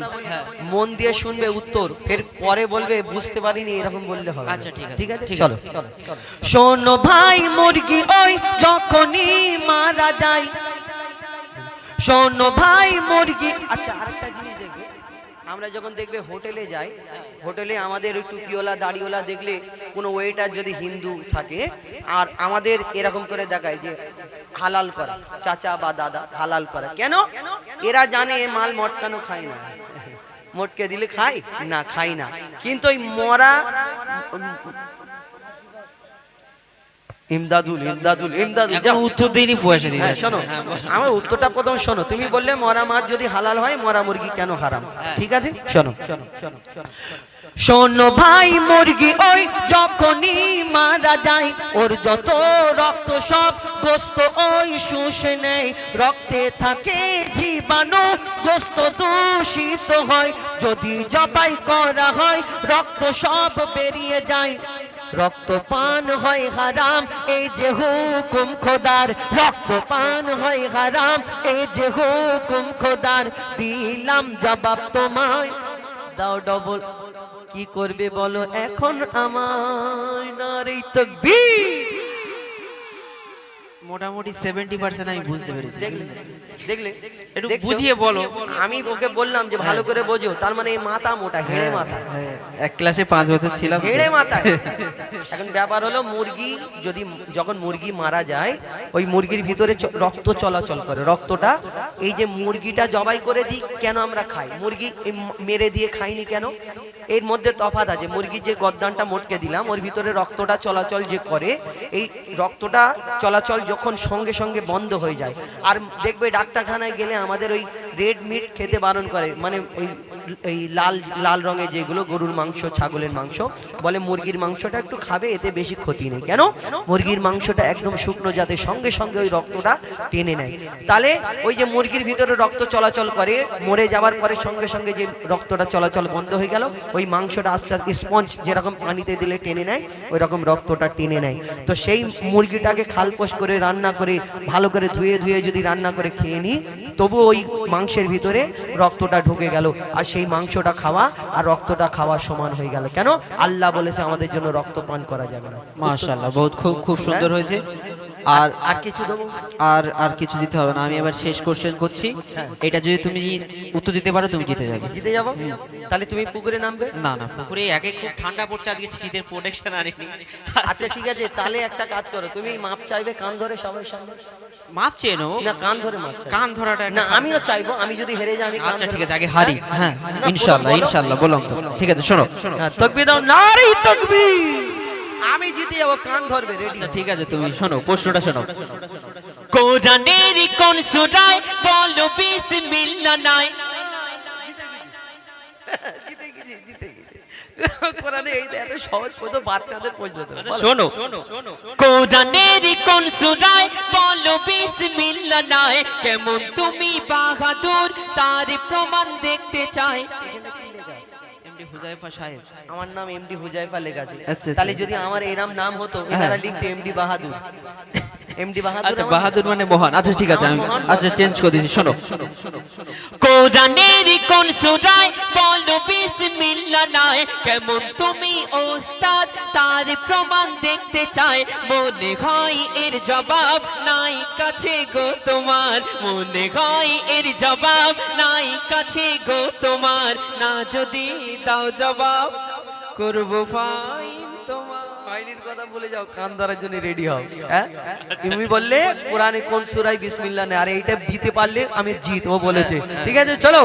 S2: মন দিয়ে শুনবে উত্তর, ফের পরে বলবে বুঝতে পারিনি, এরকম বললে হবে।
S3: আচ্ছা
S2: ঠিক আছে,
S3: চলো।
S2: শোনো ভাই, মুরগি ওই যখনই মারা যায়, শোনো ভাই মুরগি। আচ্ছা আরেকটা জিনিস দেখবে, আমরা যখন দেখবে হোটেলে যাই, হোটেলে আমাদের ওই টুপিওয়ালা দাড়িওয়ালা দেখলে কোনো ওয়েটার যদি হিন্দু থাকে, আর আমাদের এরকম করে দেখায় যে হালাল করা, চাচা বা দাদা হালাল করা। কেন? এরা জানে এ মাল মটকানো খায় না, মটকে দিলে খায় না, খায় না। কিন্তু ওই মরা ইমদাদুল
S3: উত্তর দিইনি, পয়সা দিই।
S2: শোনো, আমার উত্তরটা প্রথম শোনো। তুমি বললে মরা মাছ যদি হালাল হয়, মরা মুরগি কেন হারাম? ঠিক আছে, শোনো। শোনো ভাই, মুরগি ওই যখনই মারা যায়, ওর যত রক্ত সব গোস্ত ওই শুষে নেয়, রক্তে থাকে জীবাণু, গোস্ত দূষিত হয়। যদি জবাই করা হয়, রক্ত সব বেরিয়ে যায়, রক্তপান হয় হারাম, এই যে হুকুম খোদার। রক্তপান হয় হারাম, এই যে হুকুম খোদার। দিলাম জবাব তোমায়, দাও ডবল। কি করবে বলো এখন আমায়? নারে তাকবীর।
S3: মোটামুটি 70% আমি বুঝতে পেরেছি।
S2: দেখলে
S3: একটু বুঝিয়ে বলো।
S2: আমি ওকে বললাম যে ভালো করে বোঝো, তার মানে এই মাথা মোটা, হেড়ে মাথা।
S3: এক ক্লাসে 5 বছর ছিলাম,
S2: হেড়ে মাথা। এখন ব্যাপার হলো, মুরগি যদি যখন মুরগি মারা যায়, ওই মুরগির ভিতরে রক্ত চলাচল করে। রক্তটা, এই যে মুরগিটা জবাই করে দিই কেন আমরা খাই, মুরগি মেরে দিয়ে খাইনি কেন? এর মধ্যে তফাৎ আছে। মুরগির যে গদ্দানটা মটকে দিলাম, ওর ভিতরে রক্তটা চলাচল যে করে, এই রক্তটা চলাচল যখন সঙ্গে সঙ্গে বন্ধ হয়ে যায়। আর দেখবে ডাক্তারখানায় গেলে আমাদের ওই রেড মিট খেতে বারণ করে, মানে ওই এই লাল লাল রঙের যেগুলো গরুর মাংস ছাগলের মাংস, বলে মুরগির মাংসটা একটু খাবে, এতে বেশি ক্ষতি নেই। কেন? মুরগির মাংসটা একদম শুকনো, যাতে সঙ্গে সঙ্গে ওই রক্তটা টেনে নেয়। তাহলে ওই যে মুরগির ভিতরে রক্ত চলাচল করে, মরে যাওয়ার পরে সঙ্গে সঙ্গে যে রক্তটা চলাচল বন্ধ হয়ে গেল, ওই মাংসটা আস্তে আস্তে স্পঞ্জ যেরকম পানিতে দিলে টেনে নেয়, ওই রকম রক্তটা টেনে নেয়। তো সেই মুরগিটাকে খালপোষ করে রান্না করে ভালো করে ধুয়ে ধুয়ে যদি রান্না করে খেয়ে নিই, তবু ওই মাংসের ভিতরে রক্তটা ঢুকে গেল, আর সেই মাংসটা খাওয়া আর রক্তটা খাওয়া সমান হয়ে গেল। কেন? আল্লাহ বলেছে আমাদের জন্য রক্ত পান করা যাবে না।
S3: মাশাআল্লাহ, বহুত খুব খুব সুন্দর হয়েছে। আর
S2: আর কিছু দেবো?
S3: আর কিছু দিতে হবে না। আমি এবার শেষ কোশ্চেন করছি, এটা যদি তুমি উত্তর দিতে পারো তুমি জিতে যাবে।
S2: জিতে যাবো? তাহলে তুমি পুকুরে নামবে?
S3: না না, পুকুরে আগে খুব ঠান্ডা পড়ছে, আজকে শীতের প্রোটেকশন আনিনি।
S2: আচ্ছা ঠিক আছে, তাহলে একটা কাজ করো, তুমি মাপ চাইবে কান ধরে সবার সামনে।
S3: মাপ চেয়ে নেবো
S2: না, কান ধরে মাপ চাইবে।
S3: কান ধরাটা
S2: না, আমিও চাইবো, আমি যদি হেরে যাই আমি কান
S3: আচ্ছা
S2: ধরে
S3: ঠিক আছে,
S2: মাপ
S3: আগে
S2: চাইবো।
S3: হারি। হ্যাঁ ইনশাআল্লাহ ইনশাআল্লাহ বললাম তো। ঠিক আছে শোনো,
S2: হ্যাঁ, তাকবীর দাও, নারী তাকবীর। আমি জিতে যাবো, কান ধরবে, রেডি?
S3: আচ্ছা ঠিক আছে, তুমি শোনো, প্রশ্নটা শোনো।
S1: কোরআনের কোন সূরায় বলো বিসমিল্লাহ নাই?
S2: জিতে গেছি, জিতে গেছি। কোরআনে এই এত সহজ প্রশ্ন, বাচ্চাদের প্রশ্ন তো।
S3: আচ্ছা শোনো,
S1: কোরআনের কোন সূরায় বলো বিসমিল্লাহ নাই? কেমন তুমি বাহাদুর তার প্রমাণ দেখতে চাই।
S3: এমডি হুজাইফা সাহেব।
S2: আমার নাম এমডি হুজাইফা লেখা আছে।
S3: আচ্ছা,
S2: তাহলে যদি আমার এরম নাম হতো, এনারা লিখতো এমডি বাহাদুর। এমডি বাহাদুর।
S3: আচ্ছা বাহাদুর মানে মহান। আচ্ছা ঠিক আছে, আমি আচ্ছা চেঞ্জ করে দিয়েছি। শোনো,
S1: কোরআনের কোন সূরায় বলো বিসমিল্লাহ নাই? কেমন তুমি ওস্তাদ তার প্রমাণ দেখতে চাই। মনে হয় এর জবাব নাই কাছে গো তোমার, মনে হয় এর জবাব নাই কাছে গো তোমার। না যদি দাও জবাব করবো ফাইন তোমার।
S2: ফাইলের কথা বলে যাও, কান ধরার জন্য রেডি হও। হ্যাঁ, তুমি বললে কোরআনে কোন সূরায় বিসমিল্লাহ নেই, আর এইটা দিতে পারলে আমি জিত, ও বলেছে। ঠিক আছে চলো,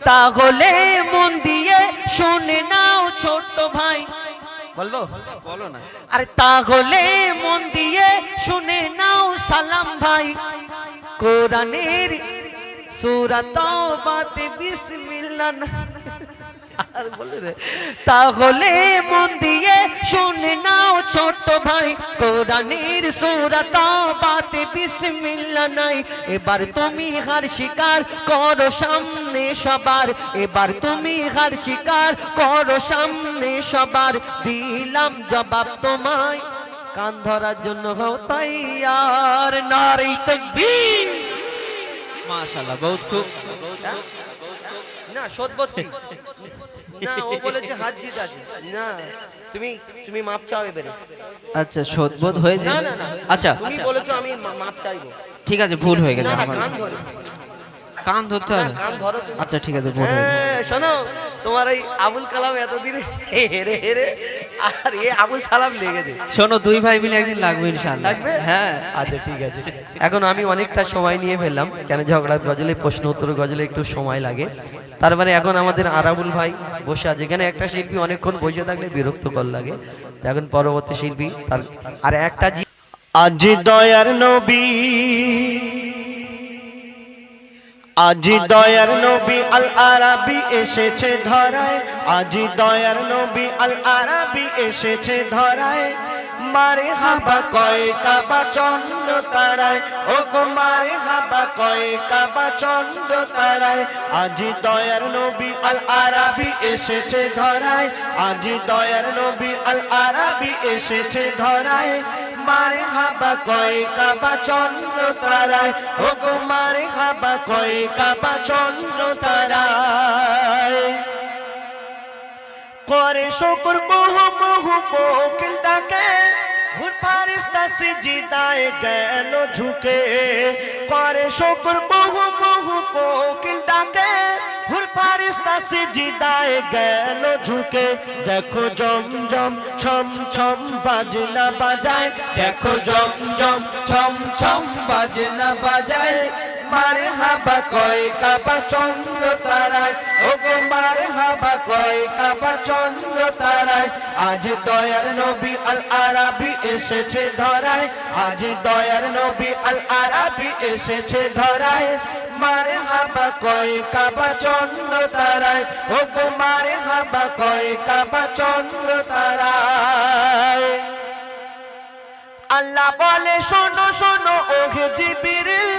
S2: তাহলে মন দিয়ে শুনে নাও ছোট ভাই। বলবো?
S3: বলো না।
S2: আরে তাহলে মন দিয়ে শুনে নাও সালাম ভাই, কোরআনের সূরা তাওবাতে বিসমিল্লাহ আর বলে রে। তাহলে মন দিয়ে শুনে নাও ছোট ভাই, কোরআনের সূরা তাওবাতে বিসমিল্লাহ নাই। এবার তুমি হার স্বীকার করো সামনে সবার, এবার তুমি হার স্বীকার করো সামনে সবার। দিলাম জবাব তোমায়, কান ধরার জন্য হও তৈয়ার। নারে তাকবীর।
S3: মাশাআল্লাহ, বহুত খুব।
S2: না সদবত কি না, ও বলেছে হাত জিত আছে। না, তুমি তুমি মাপ চাও এবারে।
S3: আচ্ছা সদবোধ হয়েছে।
S2: না না না,
S3: আচ্ছা
S2: তুমি বলেছো আমি মাপ চাইবো।
S3: ঠিক আছে, ভুল হয়ে গেছে
S2: না না,
S3: আমার।
S2: কান ধরো।
S3: কান ধরতে
S2: না,
S3: হবে।
S2: কান ধরো তুমি।
S3: আচ্ছা ঠিক আছে, ভুল হয়ে গেছে।
S2: হ্যাঁ, শোনো, তোমার এই আবুল কালাম এতদিন হেরে হেরে আর এ আবুল সালাম লেগেছে।
S3: শোনো, দুই ভাই মিলে একদিন লাগবে ইনশাআল্লাহ।
S2: লাগবে?
S3: হ্যাঁ
S2: আচ্ছা ঠিক আছে। এখন আমি অনেকটা সময় নিয়ে ফেললাম, কেন ঝগড়া গজলে প্রশ্ন উত্তর গজলে একটু সময় লাগে। তার মানে এখন আমাদের আরাবুল ভাই বসে আছে। এখানে একটা শিল্পী অনেকক্ষণ বসে থাকলে বিরক্তকর লাগে, এখন পরবর্তী শিল্পী তার আর একটা
S4: আজ দয়ার নবী, আজ দয়ার নবী আল আরাবী এসেছে ধরায়, আজ দয়ার নবী আল আরাবী এসেছে ধরায়। মারে হাবা কয় কাবা চন্দ্র তারায়, ও গো মারে হাবা কয় কাবা চন্দ্র তারায়। আজ দয়ার নবী আল আরাবী এসেছে ধরায়, আজ দয়ার নবী আল আরাবী এসেছে ধরায়। মারে হাবা কয় কাবা চন্দ্র তারায়, ও গো মারে হাবা কয় কাবা চন্দ্র তারায়। করে শুকর বহু বহু কোকিল ডাকে, হুর ফারিস্তা সিজদায় গেল ঝুঁকে। করে শুকর বহু বহু কোকিল ডাকে, হুর ফারিস্তা সিজদায় গেল ঝুঁকে। দেখো জমজম ছম ছম বাজনা বাজায়, দেখো জমজম ছম ছম বাজনা বাজায়। মারহাবা কয় কাবা চন্দ্র তারায়, ওগো মারহাবা কয় কাবা চন্দ্র তারায়। আজ দয়ার নবী আল আরাবী এসেছে ধরায়, আজ দয়ার নবী আল আরাবী এসেছে ধরায়। মারহাবা কয় কাবা চন্দ্র তারায়, ওগো মারহাবা কয় কাবা চন্দ্র তারায়। আল্লাহ বলে শোনো শোনো ওহে জিবরিল,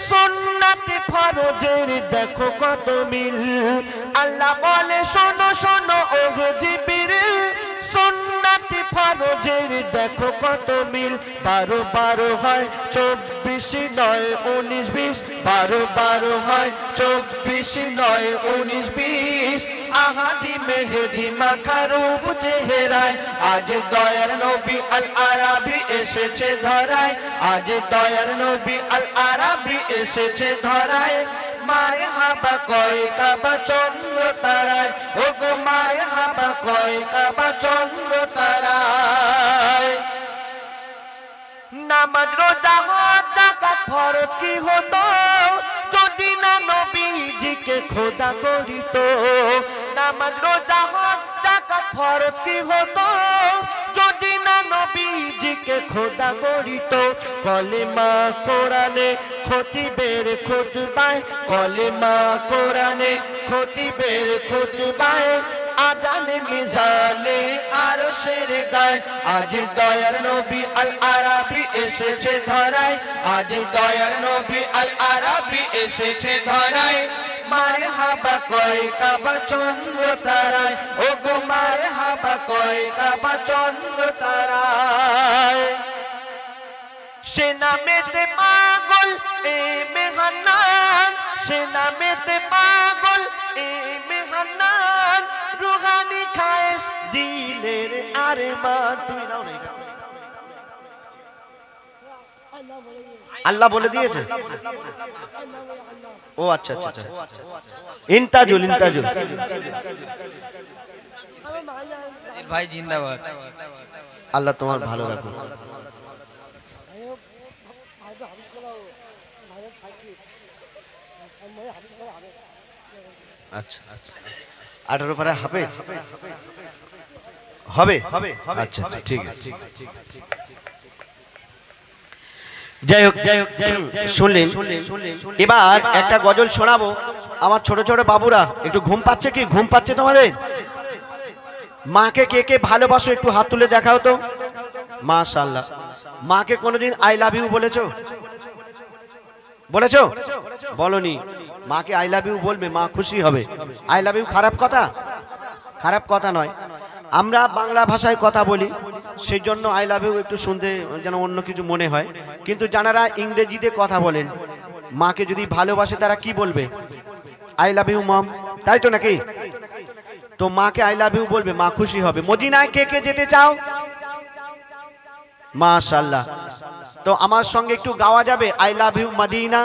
S4: সুন্নাতে ফরজের দেখো কত মিল। আল্লাহ বলে শোনো শোনো ওহে জিবরিল, সুন্নাতে ফরজের দেখো কত মিল। 12 12 হয় 24 নয় 19 20, 12 12 হয় 24 নয় 19 20। আহাদি মেহেদি মাখারুফ চেহারায়, আজ দয়ার নবী আল আরাবী এসেছে ধরায়, আজ দয়ার নবী আল আরাবী এসেছে ধরায়। মারহাবা কয় কাবা চন্দ্র তারায়, ওগো মারহাবা কয় কাবা চন্দ্র তারায়। নামাজ রোজা হজ যাকাত ফরজ কি হতো যদি না নবীজিকে খোদা করিত। নামাজ রোজা হজ যাকাত ফরজ কি হতো যদি না নবীজিকে খোদা করিত। কলেমা কোরআনে খতিবের খুতবায়, কলেমা কোরআনে খতিবের খুতবায়। আজানে মিজানে আরশের গায়, আজ দয়ার নবী আল আরাবী এসেছে ধরায়, আজ দয়ার নবী আল আরাবী এসেছে ধরায়। মারহাবা কয় কাবা চন্দ্র তারায়, ওগো মারহাবা কয় কাবা চন্দ্র তারায়। সে নামেতে পাগল এ মেহান্নান, সে নামেতে পাগল এ মেহান্নান। রুহানি খায়েশ দিলের আরমান। তুমি নাও না, আল্লাহ বলে দিয়েছে। ও আচ্ছা আচ্ছা আচ্ছা। ইন্তাজুল ইন্তাজুল
S3: ভাই জিন্দাবাদ।
S4: আল্লাহ তোমার ভালো রাখো। আচ্ছা 18 পারা হাফেজ হবে। আচ্ছা আচ্ছা ঠিক আছে। যাই হোক শুনলেন। এবার একটা গজল শোনাবো। আমার ছোট ছোট বাবুরা, একটু ঘুম পাচ্ছে কি? ঘুম পাচ্ছে তোমাদের? মাকে কে কে ভালোবাসো একটু হাত তুলে দেখাও তো। মাশাআল্লাহ। মাকে কোনোদিন আই লাভ ইউ বলেছো? বলেছো? বলনি। মাকে আই লাভ ইউ বলবে, মা খুশি হবে। আই লাভ ইউ খারাপ কথা? খারাপ কথা নয়। আমরা বাংলা ভাষায় কথা বলি, সেই জন্য আই লাভ ইউ একটু শুনতে যেন অন্য কিছু মনে হয়। কিন্তু যারা ইংরেজিতে কথা বলেন, মাকে যদি ভালোবাসে তারা কি বলবে? আই লাভ ইউ মম, তাই তো নাকি? তো মাকে আই লাভ ইউ বলবে, মা খুশি হবে। মদিনায় কে কে যেতে চাও? মাশাআল্লাহ। তো আমার সঙ্গে একটু গাওয়া যাবে আই লাভ ইউ মদিনা?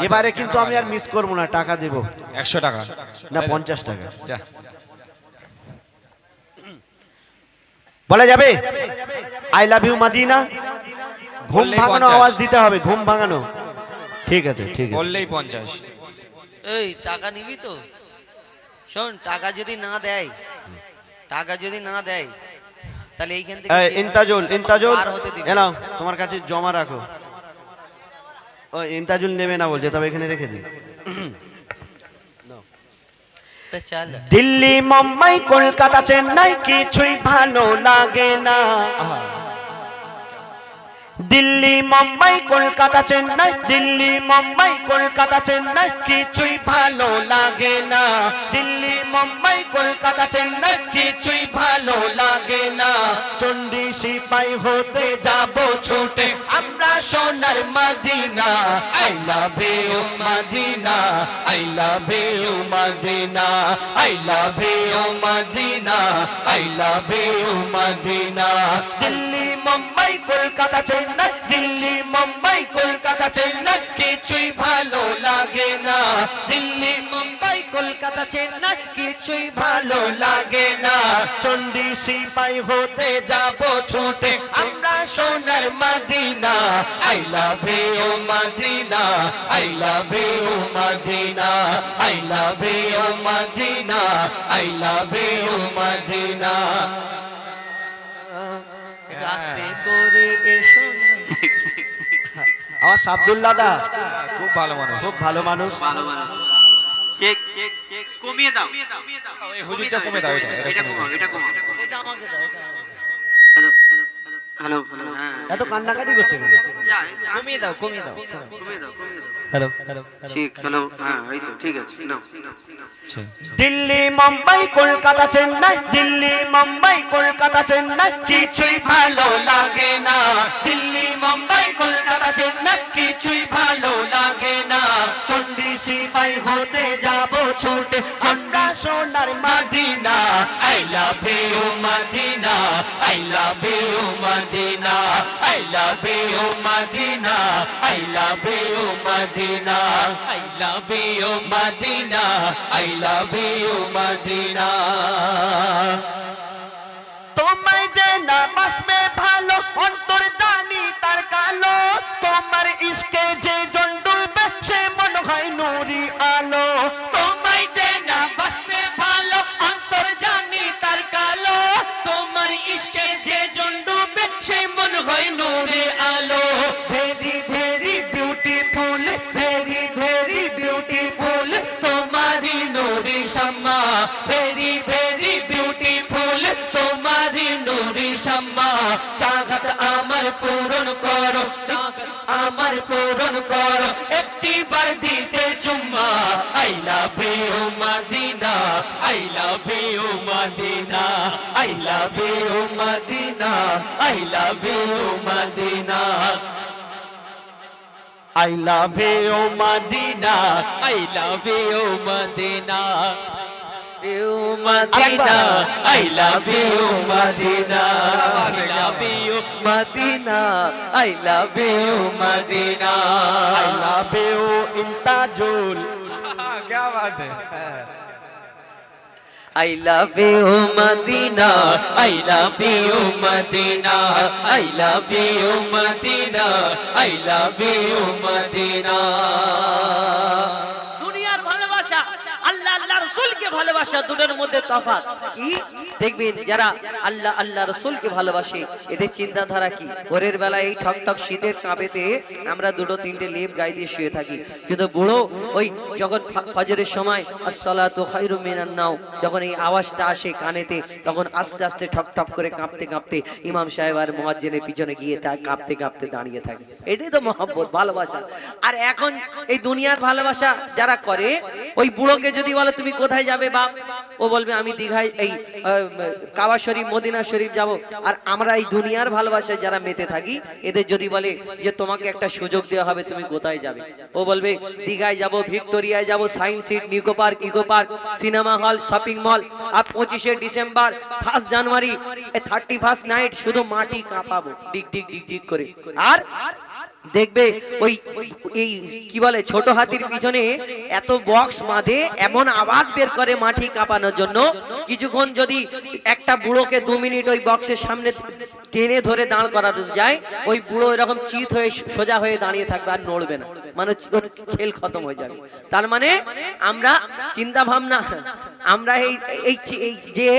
S4: এবারে কিন্তু আমি আর মিস করবো না, টাকা দেব।
S3: 100 টাকা
S4: না 50 টাকা।
S3: যা
S4: বলা যাবে আই লাভ ইউ মদিনা? ঘুম ভাঙানো আওয়াজ দিতে হবে, ঘুম ভাঙানো। ঠিক আছে ঠিক আছে,
S3: বললেই 50।
S5: এই টাকা নিবি তো? শোন, টাকা যদি না দেয়, টাকা যদি না দেয় তাহলে এইখান থেকে
S4: ইন্তাজুল
S5: পার হতে দিবি না।
S4: এনাও তোমার কাছে জমা রাখো। ও ইন্তাজুল নেবে না বলছে, তবে এখানে রেখে দিই।
S5: তা চল।
S4: দিল্লি মুম্বাই কলকাতা চেন্নাই কিছুই ভালো লাগে না। দিল্লি মুম্বাই কলকাতা চেন্নাই, দিল্লি মুম্বাই কলকাতা চেন্নাই কিছুই ভালো লাগে না। দিল্লি মুম্বাই কলকাতা চেন্নাই কিছুই ভালো লাগে না। চন্ডী সিপাই হতে যাব ছুটে আমরা সোনার Medina. I love you Medina, I love you Medina, I love you Medina, I love you Medina. Delhi Mumbai Kolkata Chennai, Delhi Mumbai Kolkata Chennai কিছুই ভালো লাগে না। দিল্লি মুম্বাই কলকাতা চেন্নাই কিছুই ভালো লাগে না। চন্ডী সিপাই হতে যাব ছুটে আমরা সোনার
S1: সোনার Medina I love you Medina I love you Medina I love you Medina I love you Madina
S5: রাস্তে করে এসো
S4: আমার শাব্দুল দাদা
S3: খুব ভালো মানুষ
S4: খুব ভালো মানুষ।
S3: চেক চেক চেক কমিয়ে দাও
S6: এই হুজুরটা কমে দাও
S3: এটা কমাও এটা কমাও
S5: এটা আমাকে দাও
S3: হ্যালো হ্যালো হ্যালো হ্যাঁ
S4: এত কান্নাকাটি করছে কেন?
S3: কমিয়ে দাও কমিয়ে দাও
S2: হ্যালো
S3: ঠিক হ্যালো হ্যাঁ এই তো ঠিক আছে নাও
S4: দিল্লি মুম্বাই কলকাতা চেন্নাই, দিল্লি মুম্বাই কলকাতা চেন্নাই,
S1: কিছুই ভালো লাগে না দিল্লি মুম্বাই কলকাতা চেন্নাই কিছুই ভালো লাগে না চন্ডী সিপাই হতে যাব ছুটে
S4: আমরা সোনার
S1: Medina I love you Medina I love you Medina I love you Medina I love you Medina I love you Medina I love you Medina
S4: তোমায় যে না বাসবে ভালো অন্তর জানি তার কালো, তোমার ইশকে যে জন ডুবে সে মনে হয় নুরি আলো।
S1: তোমায় যে না বাসবে ভালো অন্তর জানি তার কালো তোমার ইশকে যে জন ডুবে সে মন হয় নূরে আলো
S4: very very beautiful, very very beautiful,
S1: তোমারি নূরে শাম্মা ভেরি ভেরি বিউটিফুল তোমারি নূরে শাম্মা চাহত আমার পূরণ করো চাহত আমার পূরণ করো একটি বার দিতে চুম্মা I love you Medina I love you Medina I love you Medina I love you Medina
S4: I love you
S1: Medina I love you Medina Medina I love you Medina I love you Medina I love you Medina
S4: I love you इंताजुल।
S6: क्या बात है
S1: I love you Medina I love you Medina I love you Medina I love you Medina
S2: দুনিয়ার ভালোবাসা আল্লাহ আল্লাহ রাসূলকে ভালোবাসা দুটোর মধ্যে তফাৎ কি দেখবেন যারা আল্লাহ আল্লাহ রাসূলকে ভালোবাসে এদের চিন্তাধারা কি ভোরের বেলা এই ঠক ঠক শীতের কাঁপেতে আমরা দুটো তিনটে লেপ গায়ে দিয়ে শুয়ে থাকি কিন্তু বুড়ো ওই যখন ফজরের সময় আসসালাতু খায়রুম মিনান নাও যখন এই আওয়াজটা আসে কানেতে তখন আস্তে আস্তে ঠক ঠক করে কাঁপতে কাঁপতে ইমাম সাহেব আর মুয়াজ্জিনের পিছনে গিয়ে তা কাঁপতে কাঁপতে দাঁড়িয়ে থাকে এটাই তো মহব্বত ভালোবাসা আর এখন এই দুনিয়ার ভালোবাসা যারা করে ওই বুড়োকে যদি বলে তুমি কোথায় যাবে বাপ ও বলবে আমি দীঘায় এই কাবা শরীফ মদিনা শরীফ যাব আর আমরা এই দুনিয়ার ভালোবাসায় যারা মেতে থাকি এদের যদি বলে যে তোমাকে একটা সুযোগ দেওয়া হবে তুমি কোথায় যাবে ও বলবে দীঘায় যাব ভিক্টোরিয়ায় যাব science city Nicco park eco park cinema hall shopping mall আর 25শে ডিসেম্বর 1 জানুয়ারি 31st নাইট শুধু মাটি কাঁপাবো ডিগ ডিগ ডিগ ডিগ করে আর দেখবে ওই এই কি বলে ছোট হাতির পিছনে এত বক্স বাঁধে এমন আওয়াজ বের করে মাটি কাঁপানোর জন্য কিছুক্ষণ যদি একটা বুড়োকে 2 মিনিট ওই বক্সের সামনে টেনে ধরে দাঁড় করানো যায় ওই বুড়ো এরকম চিত হয়ে সোজা হয়ে দাঁড়িয়ে থাকবে আর নড়বে না মানে খেল খতম হয়ে যাবে তার মানে আমরা চিন্তা ভাবনা আমরা এই যে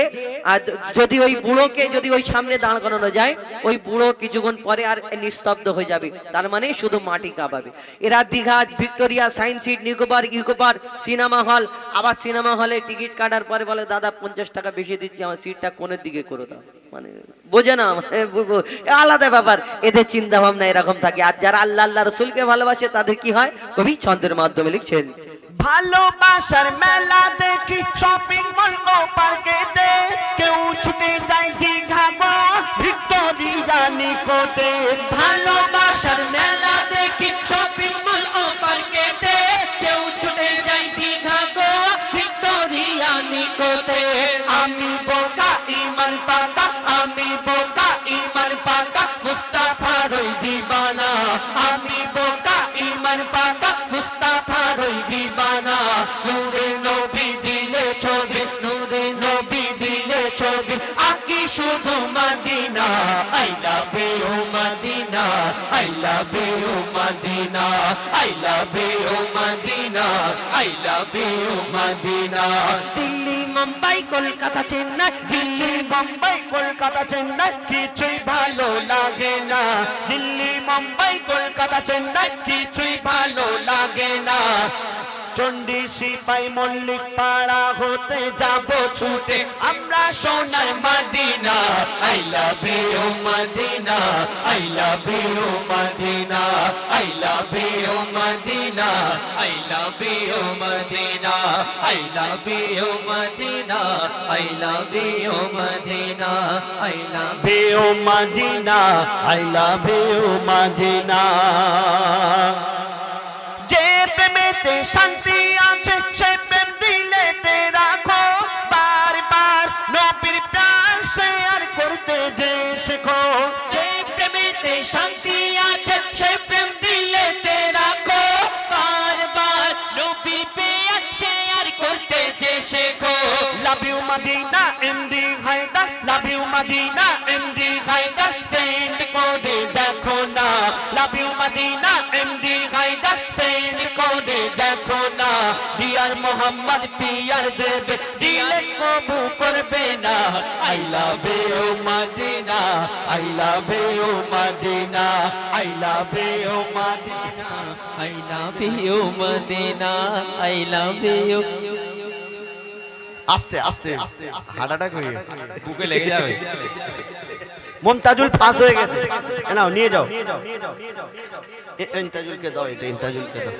S2: যদি ওই বুড়োকে যদি ওই সামনে দাঁড় করানো যায় ওই বুড়ো কিছুক্ষণ পরে আর নিস্তব্ধ হয়ে যাবে তার মানে শুধু মাটি কাঁপাবে এরা Digha Victoria science city Nicco park eco park cinema hall আবার সিনেমা হলে টিকিট কাটার পরে বলে দাদা 50 টাকা বেশি দিচ্ছি আমার সিটটা কোণের দিকে করে দাও মানে বোঝে না আলাদা ব্যাপার এদের চিন্তা ভাবনা এরকম থাকে আর যারা আল্লাহ আল্লাহ রাসূলকে ভালোবাসে তাদের কি হয় কবি ছন্দের মাধ্যমে লিখছেন
S4: ভালোবাসার মেলা দেখি শপিং মল ও পার্কেতে কেউ ছুটে যায় দীঘা বা ভিক্টোরিয়া নিকোতে
S1: ভালোবাসার মেলা দেখি শপিং মল ও পার্কেতে কেউ ছুটে যায় দীঘা গো ভিক্টোরিয়া নিকোতে আমি বোকা ইমান পাকা আমি বোকা ইমান পাকা মুস্তাফার ওই দিবানা আমি বোকা ইমান পাকা মুস্তাফার ওই দিবানা নূরে নবী দিলে ছবি নূরে নবী দিলে ছবি আকি শুধু Medina I love you Medina I love you Madina, I love you Madina, I love you Madina. Delhi Mumbai Kolkata Chennai,
S4: Delhi Mumbai Kolkata Chennai কিছুই ভালো লাগে না,
S1: দিল্লি মুম্বাই কলকাতা চেন্নাই কিছুই ভালো লাগে না।
S4: চণ্ডী সিপাই মল্লিক পাড়া হতে
S1: যাব ছুটে আমরা সোনার Medina, I love you Madina, I love you Madina, I love you Madina, I love you Madina, I love you Madina, I love you Madina, I love
S4: বেও Madina, I love you Madina. যে প্রেমেতে শান্তি আছে সে প্রেম দিলেতে রাখো, বারবার নবীর প্রাণ share করতে যে শেখো।
S1: যে প্রেমেতে শান্তি আছে সে প্রেম দিলেতে রাখো, বারবার নবীর প্রেম শেয়ার করতে যে শেখো।
S4: Love you Medina MD Haider, love you Medina MD Haider send করে দেখো না, love you Medina MD Haider send করে দেখো না।
S1: ডিয়ার মোহাম্মদ পিয়ার দেবে দিলে কবু করবে না, I love you Madina, I love you Madina, I love you Madina, I love you Madina, I love you।
S4: আস্তে আস্তে হার্ট অ্যাটাক হয়ে
S6: বুকে লেগে যাবে।
S4: মুমতাজুল ফাঁস হয়ে গেছে, নাও নিয়ে যাও। ইন্তাজুলকে দাও, এটা ইন্তাজুলকে দাও।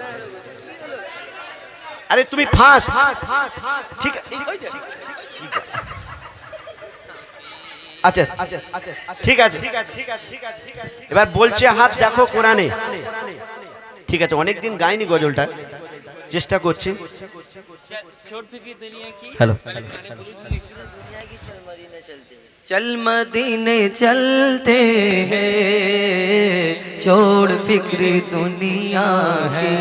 S4: আরে তুমি ফাঁস, ঠিক আচ্ছা ঠিক আছে। এবার বলছে হাত দেখো কোরআনে, ঠিক আছে। অনেকদিন গাইনি গজলটা, চেষ্টা করছি। হ্যালো,
S2: चल मदीने चलते हैं, छोड़ फिक्र दुनिया है,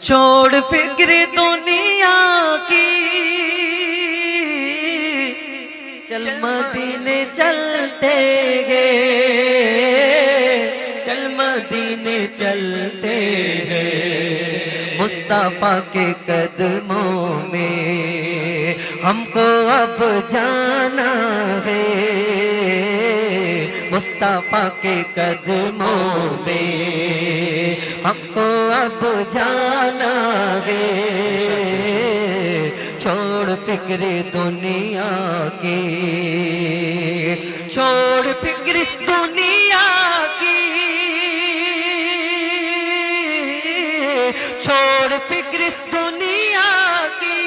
S2: छोड़ फिक्र दुनिया की, चल मदीने चलते हैं, चल मदीने चलते हैं, मुस्तफा के कदमों में हमको अब जाना है, मुस्तफा के कदमों में हमको अब जाना है, छोड़ फिक्र दुनिया की, छोड़ फिक्र दुनिया की, छोड़ फिक्र दुनिया की,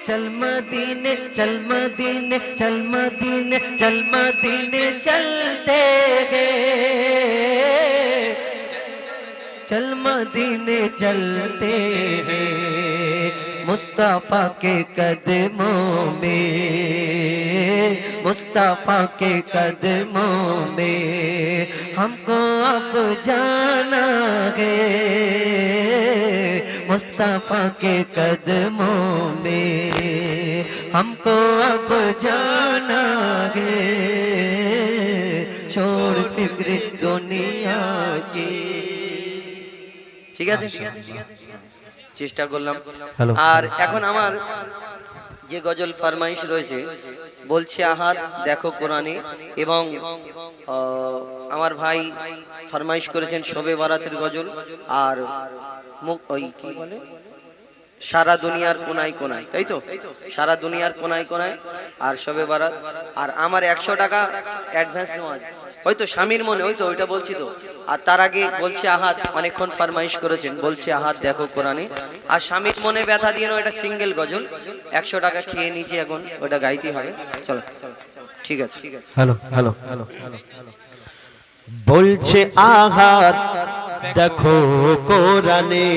S2: चल मदीने चल मदीने चल मदीने चल मदीने चलते हैं, चल मदीने चलते हैं, मुस्तफा के कदमों में, मुस्तफा के कदमों में हमको अब जाना है, मुस्तफा के कदमों में हमको अब जाना है, छोड़ फिक्र दुनिया की। ঠিক আছে, চেষ্টা করলাম। আর এখন আমার যে গজল ফরমাইশ রয়েছে, বলছে আহাদ দেখো কোরআনে, এবং আমার ভাই ফরমাইশ করেছেন শবে বারাতের গজল, আর ওই কি বলে সারা দুনিয়ার কোনায় কোনায়, তাই তো, সারা দুনিয়ার কোনায় কোনায় আর শবে বারাত। আর আমার 100 টাকা অ্যাডভান্স নেওয়া আছে, হয়তো স্বামীর মনে, ওই তো ওইটা বলছি তো। আর তার আগে বলছে আহাদ অনেকক্ষণ ফরমাইশ করেছেন, বলছে আহাদ দেখো কোরআনে, আর স্বামীর মনে ব্যথা দিয়ে এটা সিঙ্গেল গজল, 100 টাকা খেয়ে নিচে, এখন ওটা গাইতে হবে। চলো, ঠিক আছে।
S4: হ্যালো হ্যালো হ্যালো, বলছে আহাদ দেখো কোরআনে,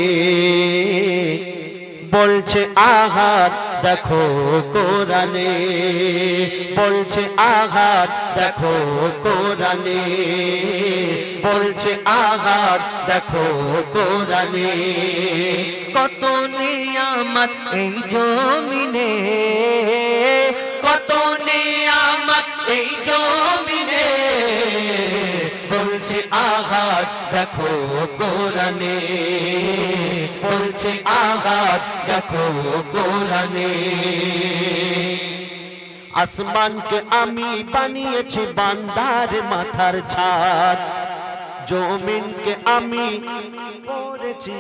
S4: বলছে আহাদ দেখো কোরআনে, বলছে আহাদ দেখো কোরআনে, বলছে আহাদ দেখো কোরআনে,
S2: কত নিয়ামত এই জমিনে, কত নিয়ামত
S1: এই জমিনে বলছে আঘাত দেখো কোরআনে বলছে আঘাত দেখো কোরআনে
S4: আসমানকে আমি বানিয়েছি বান্দার মাথার ছাদ জমিনকে আমি করেছি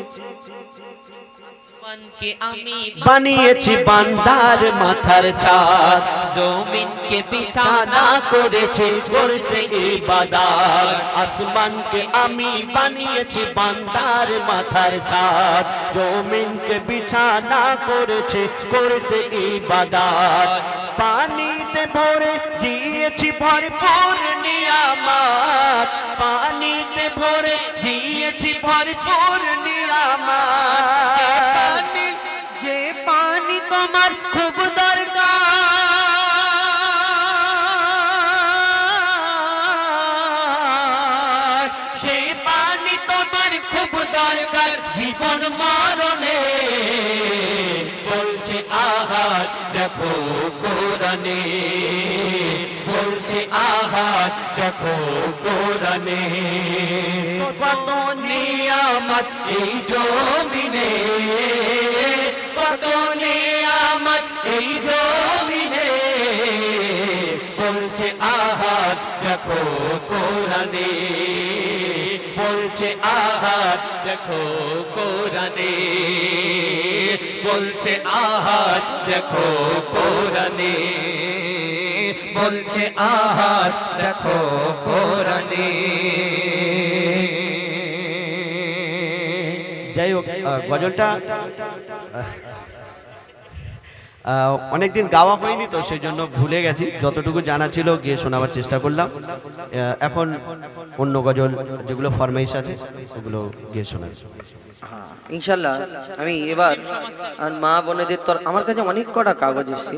S3: আসমানকে আমি
S4: বানিয়েছি বান্দার মাথার ছাদ
S3: জমিনকে বিছানা করেছে করতে ইবাদত
S4: আসমানকে আমি বানিয়েছি বান্দার মাথার ছাদ জমিনকে বিছানা করেছে করতে ইবাদত পানিতে ভরে দিয়েছি ভরপুর নিয়ামত পানিতে ভরে দিয়েছি ভরপুর নিয়ামত
S1: যে পানি তোমার খুব দরকার সেই পানি তোমার খুব দরকার জীবন মরণে বলছে আহার দেখো কোরআনে বলছে আহার দেখো কোরআনে কত নিয়ামত এই জমিনে কত নিয়ামত এই জমিনে বলছে আহার দেখো কোরআনে বলছে আহার দেখো কোরআনে বলছে আহার দেখো কোরআনে বলছে আহার দেখো কোরআনে
S4: যাই হোক গজলটা অনেকদিন গাওয়া হয়নি তো সেই জন্য ভুলে গেছি যতটুকু জানা ছিল গিয়ে শোনাবার চেষ্টা করলাম এখন অন্য গজল যেগুলো ফরমাইশ আছে ওগুলো গিয়ে শোনাই
S2: ইনশাল্লাহ আমি এবার আর মা বোনেদের আমার কাছে অনেক কটা কাগজ এসেছে